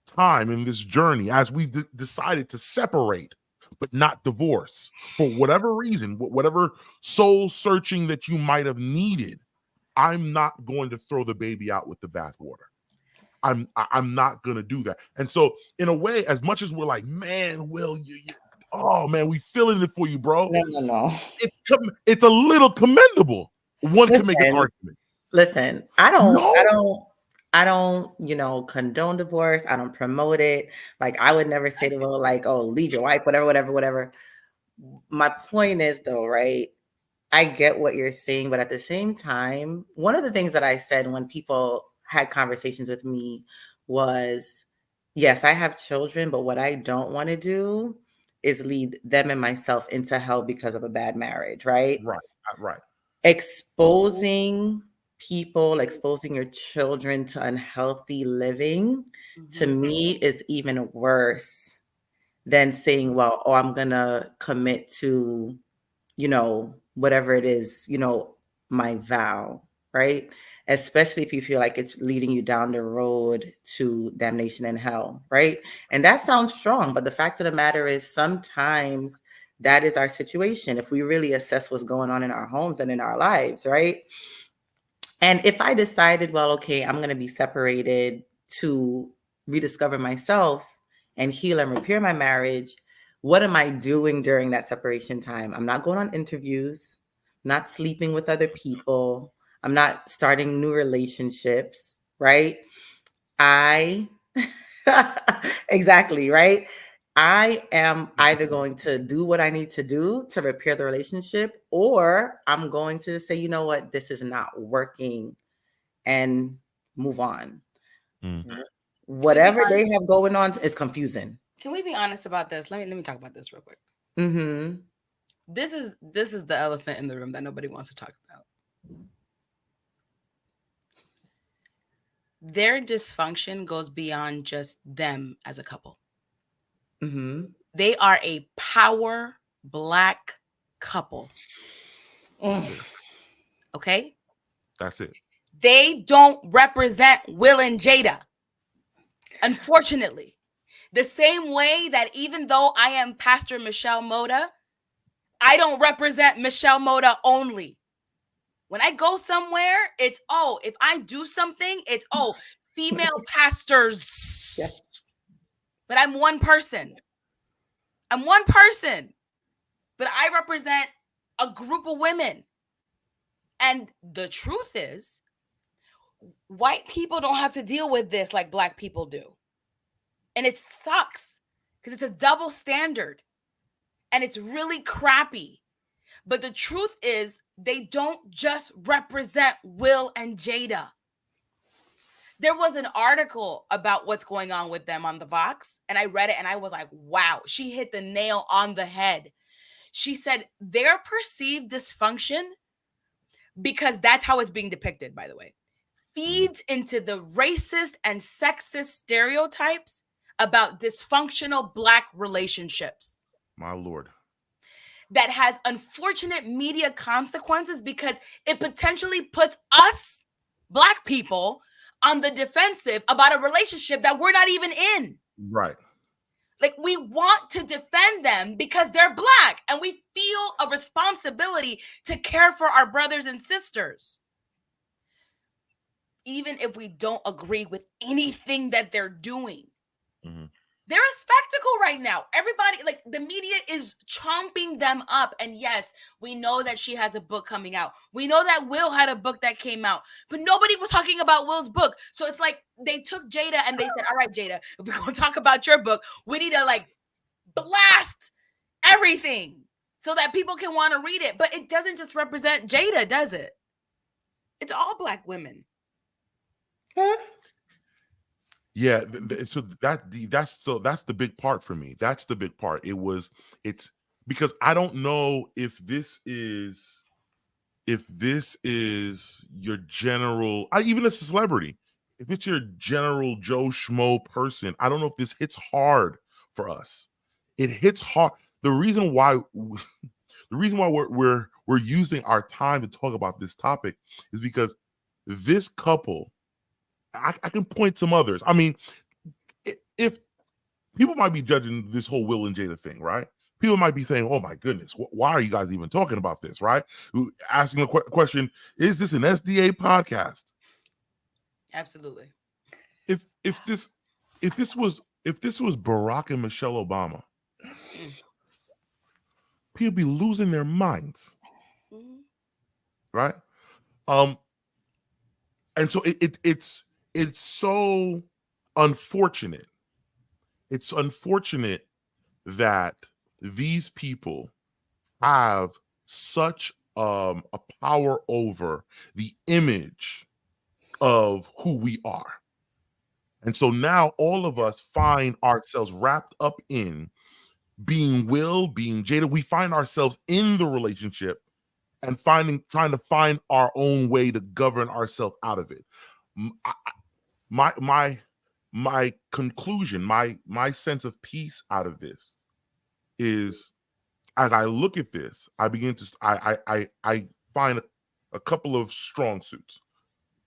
time, in this journey, as we've decided to separate but not divorce, for whatever reason, whatever soul searching that you might have needed, I'm not going to throw the baby out with the bathwater. I'm not going to do that. And so in a way, as much as we're like, man, Will, oh man, we feeling it for you, bro. No. It's a little commendable. One can make an argument. Listen, I don't, condone divorce. I don't promote it. Like, I would never say to Will, like, oh, leave your wife, whatever. My point is, though, right? I get what you're saying, but at the same time, one of the things that I said when people had conversations with me was, yes, I have children, but what I don't want to do is lead them and myself into hell because of a bad marriage, right? Right. Exposing people, exposing your children to unhealthy living, to me is even worse than saying, well, I'm gonna commit to, whatever it is, my vow, right? Especially if you feel like it's leading you down the road to damnation and hell, right? And that sounds strong, but the fact of the matter is sometimes that is our situation if we really assess what's going on in our homes and in our lives, right? And if I decided, well, okay, I'm going to be separated to rediscover myself and heal and repair my marriage, what am I doing during that separation time? I'm not going on interviews, not sleeping with other people. I'm not starting new relationships, right? Exactly, right? I am either going to do what I need to do to repair the relationship, or I'm going to say, you know what, this is not working, and move on. Whatever they have going on is confusing. Can we be honest about this? Let me talk about this real quick. This is the elephant in the room that nobody wants to talk about. Their dysfunction goes beyond just them as a couple. They are a power Black couple. Okay? That's it. They don't represent Will and Jada. Unfortunately. The same way that even though I am Pastor Michelle Mota, I don't represent Michelle Mota only. When I go somewhere, it's, if I do something, it's, female pastors. Yeah. But I'm one person. But I represent a group of women. And the truth is, white people don't have to deal with this like Black people do. And it sucks because it's a double standard. And it's really crappy. But the truth is, they don't just represent Will and Jada. There was an article about what's going on with them on the Vox, and I read it and I was like, wow, she hit the nail on the head. She said their perceived dysfunction, because that's how it's being depicted, by the way, feeds into the racist and sexist stereotypes about dysfunctional Black relationships. My Lord. That has unfortunate media consequences because it potentially puts us, Black people, on the defensive about a relationship that we're not even in. Right. Like, we want to defend them because they're Black, and we feel a responsibility to care for our brothers and sisters. Even if we don't agree with anything that they're doing. Mm-hmm. They're a spectacle right now. Everybody, like, the media is chomping them up. And yes, we know that she has a book coming out. We know that Will had a book that came out, but nobody was talking about Will's book. So it's like they took Jada and they said, all right, Jada, if we're going to talk about your book, we need to like blast everything so that people can want to read it. But it doesn't just represent Jada, does it? It's all Black women. Huh? Yeah, so that's the big part for me. That's the big part. It's because I don't know if this is your general, even as a celebrity, if it's your general Joe Schmo person, I don't know if this hits hard for us. It hits hard. The reason why we're using our time to talk about this topic is because this couple. I can point some others. I mean, if people might be judging this whole Will and Jada thing, right? People might be saying, "Oh my goodness, why are you guys even talking about this?" Right? Asking the question: is this an SDA podcast? Absolutely. If this was Barack and Michelle Obama, people be losing their minds, right? And so it's so unfortunate. It's unfortunate that these people have such a power over the image of who we are. And so now all of us find ourselves wrapped up in being Will, being Jada. We find ourselves in the relationship and trying to find our own way to govern ourselves out of it. My conclusion, my sense of peace out of this is, as I look at this, I begin to I find a couple of strong suits.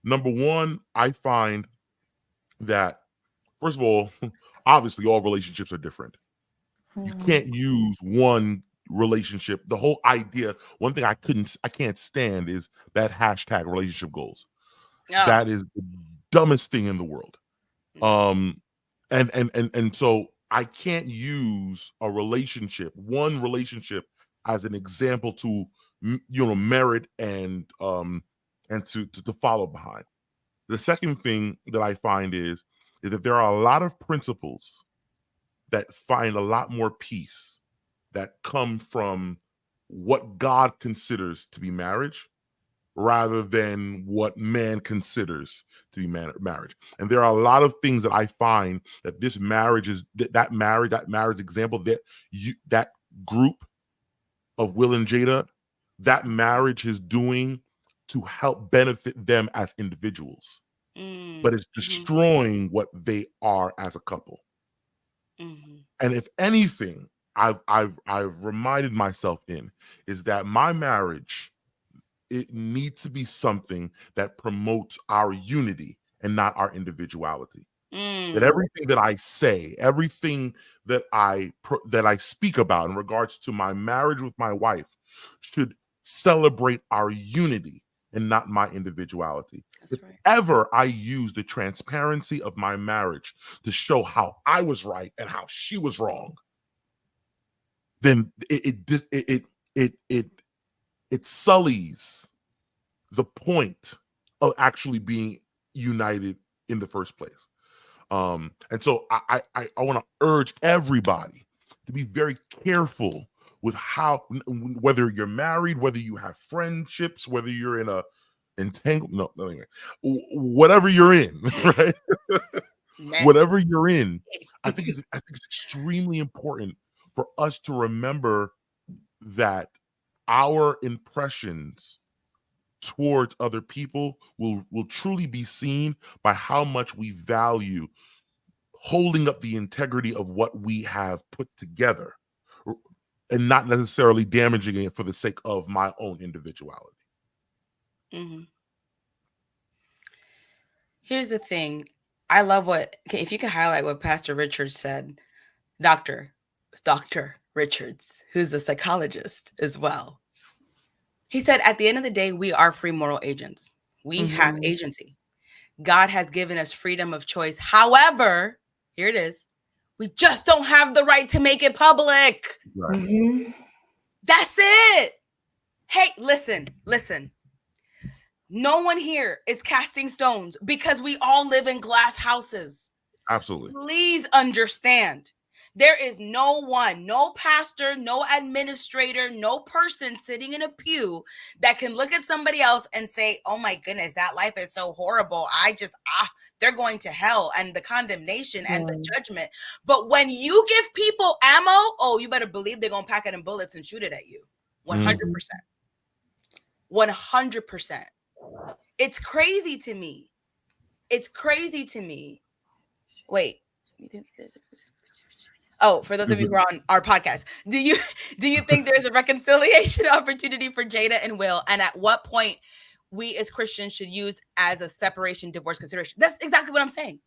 Number one, I find that, first of all, obviously all relationships are different. You can't use one relationship. The whole idea, one thing I can't stand is that hashtag relationship goals. Oh. That is the dumbest thing in the world. And so I can't use one relationship as an example to merit and to follow behind. The second thing that I find is that there are a lot of principles that find a lot more peace that come from what God considers to be marriage rather than what man considers to be marriage. And there are a lot of things that I find that this marriage is that marriage example, that group of Will and Jada, that marriage is doing to help benefit them as individuals. But it's destroying what they are as a couple. And if anything, I've reminded myself is that my marriage, it needs to be something that promotes our unity and not our individuality. That everything that I say, everything that I speak about in regards to my marriage with my wife should celebrate our unity and not my individuality. If ever I use the transparency of my marriage to show how I was right and how she was wrong, then it sullies the point of actually being united in the first place. And so I want to urge everybody to be very careful with whether you're married, whether you have friendships, whether you're in entangled. No, anyway, whatever you're in, right? Whatever you're in, I think it's extremely important for us to remember that our impressions towards other people will truly be seen by how much we value holding up the integrity of what we have put together, and not necessarily damaging it for the sake of my own individuality. Mm-hmm. Here's the thing. I love if you could highlight what Pastor Richards said, Dr. Richards, who's a psychologist as well. He said, at the end of the day, we are free moral agents. We have agency. God has given us freedom of choice. However, here it is. We just don't have the right to make it public. Right. Mm-hmm. That's it. Hey, listen. No one here is casting stones because we all live in glass houses. Absolutely. Please understand. There is no one, no pastor, no administrator, no person sitting in a pew that can look at somebody else and say, oh my goodness, that life is so horrible. They're going to hell, and the condemnation and the judgment. But when you give people ammo, you better believe they're going to pack it in bullets and shoot it at you. 100%. 100%. It's crazy to me. Wait. For those of you who are on our podcast, do you think there's a reconciliation opportunity for Jada and Will? And at what point we as Christians should use as a separation divorce consideration? That's exactly what I'm saying.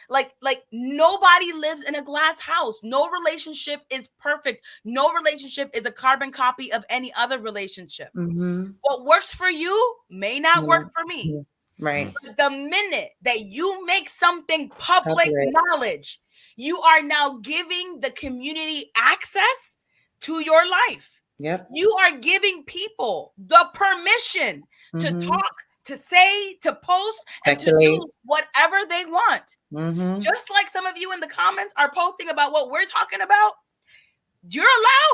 Like nobody lives in a glass house. No relationship is perfect. No relationship is a carbon copy of any other relationship. What works for you may not work for me. Right. But the minute that you make something public knowledge, you are now giving the community access to your life. Yep. You are giving people the permission to talk, to say, to post, and to do whatever they want. Just like some of you in the comments are posting about what we're talking about, you're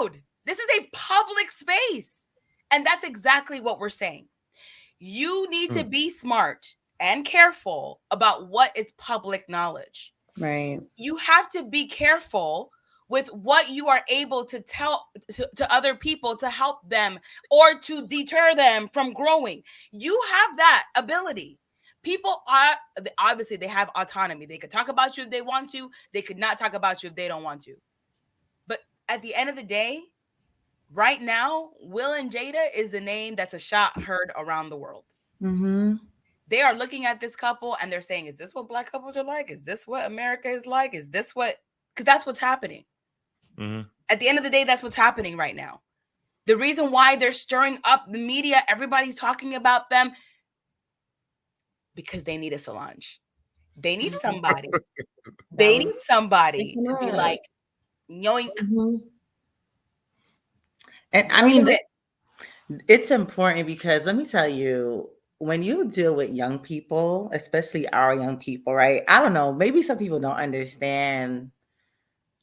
allowed. This is a public space. And that's exactly what we're saying. You need to be smart and careful about what is public knowledge. Right. You have to be careful with what you are able to tell to other people to help them or to deter them from growing. You have that ability. People are obviously, they have autonomy. They could talk about you if they want to. They could not talk about you if they don't want to. But at the end of the day, right now, Will and Jada is a name that's a shot heard around the world. They are looking at this couple and they're saying, is this what Black couples are like? Is this what America is like? Is this what? Because that's what's happening. At the end of the day, that's what's happening right now. The reason why they're stirring up the media, everybody's talking about them, because they need a Solange. They need somebody. They need somebody to be like, yoink. And I mean, it's important because let me tell you, when you deal with young people, especially our young people, right? I don't know, maybe some people don't understand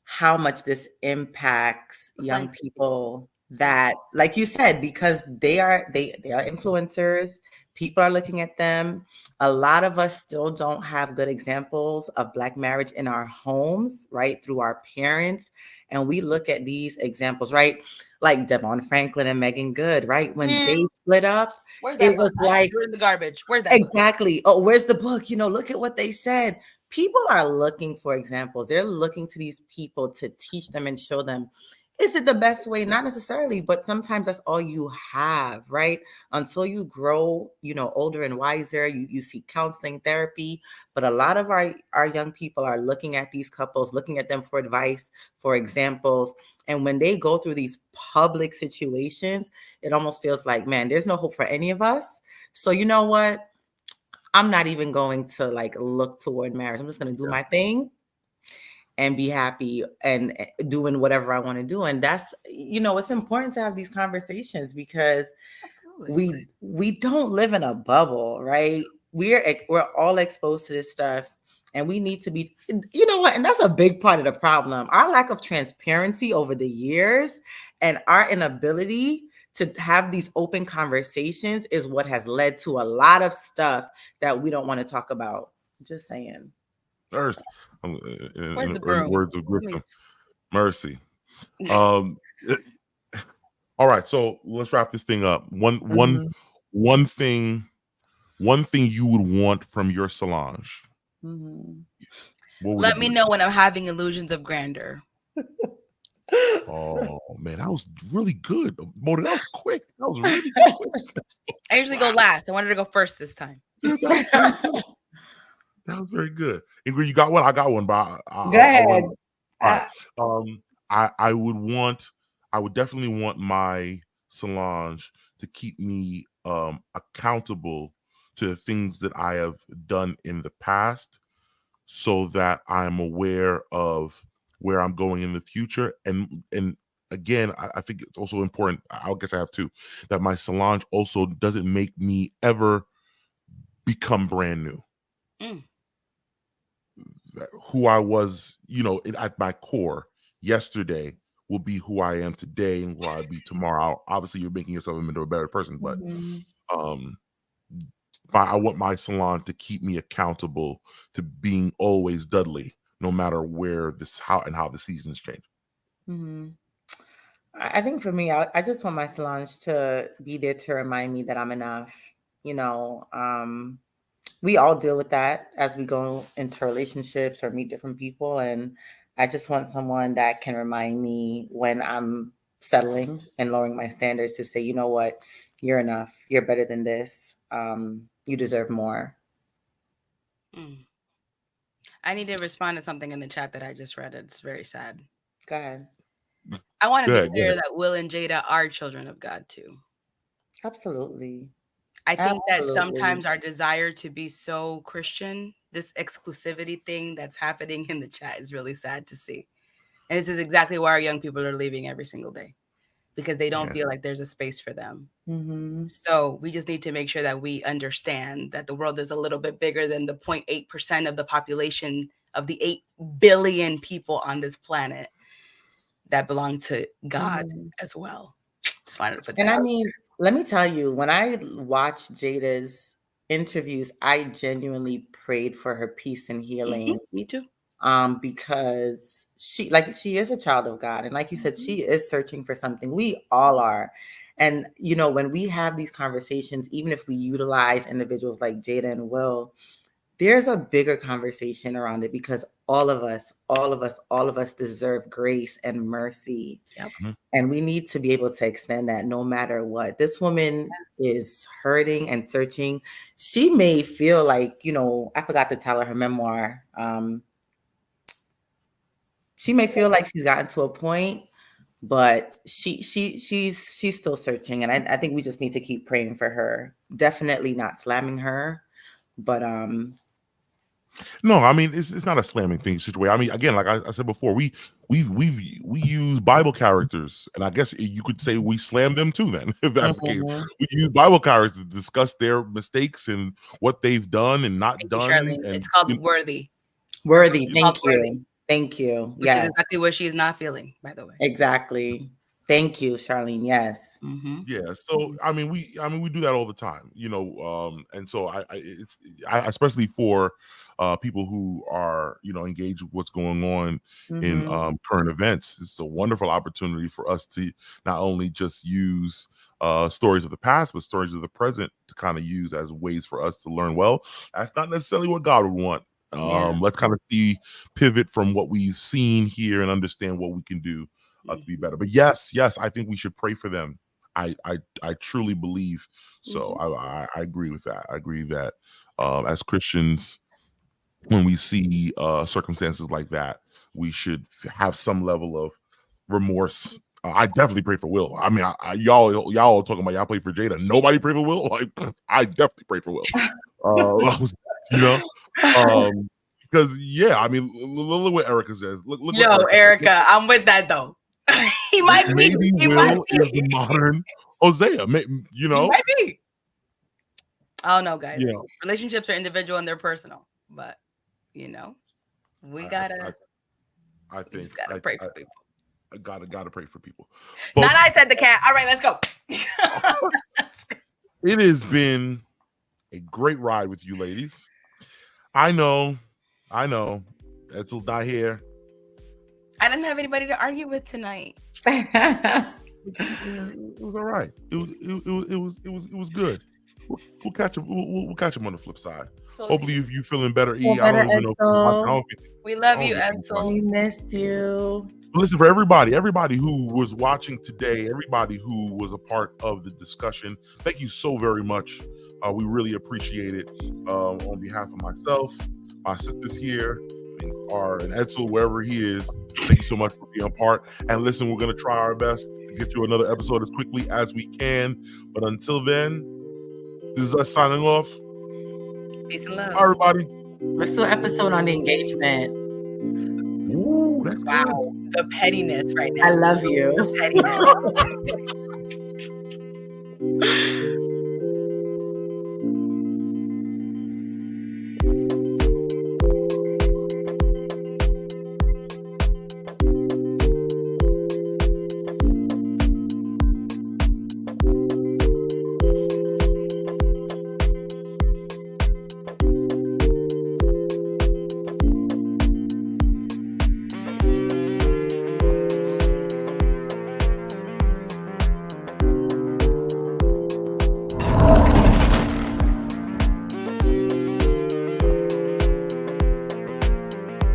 how much this impacts young people that, like you said, because they are influencers. People are looking at them. A lot of us still don't have good examples of Black marriage in our homes, right? Through our parents. And we look at these examples, right? Like Devon Franklin and Megan Good, right? When they split up, it was like in the garbage. Where's that? Exactly. Oh, where's the book? Look at what they said. People are looking for examples. They're looking to these people to teach them and show them, is it the best way? Not necessarily, but sometimes that's all you have, right? Until you grow, older and wiser, you seek counseling, therapy. But a lot of our young people are looking at these couples, looking at them for advice, for examples. And when they go through these public situations, it almost feels like, man, there's no hope for any of us. So you know what? I'm not even going to look toward marriage. I'm just going to do my thing and be happy and doing whatever I want to do. And that's, it's important to have these conversations because we don't live in a bubble, right? We're all exposed to this stuff and we need to be, and that's a big part of the problem. Our lack of transparency over the years and our inability to have these open conversations is what has led to a lot of stuff that we don't want to talk about. Just saying. Where's the in broom? words of Griffin, mercy. All right, so let's wrap this thing up. One thing you would want from your Solange. Let me know when I'm having illusions of grandeur. Oh man, that was really good. Mota, that was quick. That was really quick. I usually go last. I wanted to go first this time. Yeah, that was very good. Ingrid, you got one? I got one, but go ahead. All right. I would definitely want my Solange to keep me accountable to the things that I have done in the past, so that I'm aware of where I'm going in the future. And again, I think it's also important, I guess I have two, that my Solange also doesn't make me ever become brand new. Who I was, at my core yesterday will be who I am today and who I'll be tomorrow. Obviously, you're making yourself into a better person, but I want my Solange to keep me accountable to being always Duddley, no matter how the seasons change. I think for me, I just want my Solange to be there to remind me that I'm enough. We all deal with that as we go into relationships or meet different people. And I just want someone that can remind me when I'm settling and lowering my standards to say, you know what, you're enough. You're better than this. You deserve more. I need to respond to something in the chat that I just read. It's very sad. Go ahead. I want to be clear that Will and Jada are children of God too. Absolutely. I think that sometimes our desire to be so Christian, this exclusivity thing that's happening in the chat, is really sad to see. And this is exactly why our young people are leaving every single day, because they don't feel like there's a space for them. So we just need to make sure that we understand that the world is a little bit bigger than the 0.8% of the population of the 8 billion people on this planet that belong to God as well. Just wanted to put that. And I mean, let me tell you, when I watched Jada's interviews, I genuinely prayed for her peace and healing. Me too. Because she is a child of God. And like you said, she is searching for something. We all are. And, when we have these conversations, even if we utilize individuals like Jada and Will, there's a bigger conversation around it, because all of us deserve grace and mercy. And we need to be able to extend that no matter what. This woman is hurting and searching. She may feel like, I forgot to tell her memoir. She may feel like she's gotten to a point, but she's still searching. And I think we just need to keep praying for her. Definitely not slamming her, but no, I mean, it's not a slamming thing situation. I mean, again, like I said before, we use Bible characters, and I guess you could say we slam them too. Then, if that's the case, we use Bible characters to discuss their mistakes and what they've done and not done. And it's called worthy. Worthy. Thank you. Which is exactly what she's not feeling, by the way. Exactly. Thank you, Charlene. Yes. Yeah. So I mean, we do that all the time, and so I especially for people who are engaged with what's going on in current events. It's a wonderful opportunity for us to not only just use stories of the past, but stories of the present to kind of use as ways for us to learn. Well, that's not necessarily what God would want. Let's kind of pivot from what we've seen here and understand what we can do to be better. But yes, I think we should pray for them. I truly believe so. I agree with that. I agree that as Christians, when we see circumstances like that, we should have some level of remorse. I definitely pray for Will. I mean, y'all talking about y'all pray for Jada. Nobody pray for Will. I definitely pray for Will. Because I mean, look what Erica says. Look Erica, I'm with that though. He might be. Will is the modern Hosea. Might be. Oh no, guys. Relationships are individual and they're personal, but we gotta. I think gotta pray for people. gotta pray for people. Not I said the cat. All right, let's go. It has been a great ride with you ladies. I know. Edsel not here. I didn't have anybody to argue with tonight. It was all right. It was good. We'll catch him. We'll catch him on the flip side. Hopefully, you feeling better. E. I don't even know. We love you, Edsel. We missed you. Listen, for everybody who was watching today, everybody who was a part of the discussion, thank you so very much. We really appreciate it. On behalf of myself, my sisters here, and Edsel, wherever he is, thank you so much for being a part. And listen, we're going to try our best to get you another episode as quickly as we can. But until then, this is us signing off. Peace and love. Bye, everybody. Let's do an episode on the engagement. Ooh, that's wow. good. The pettiness right now. I love you. The pettiness.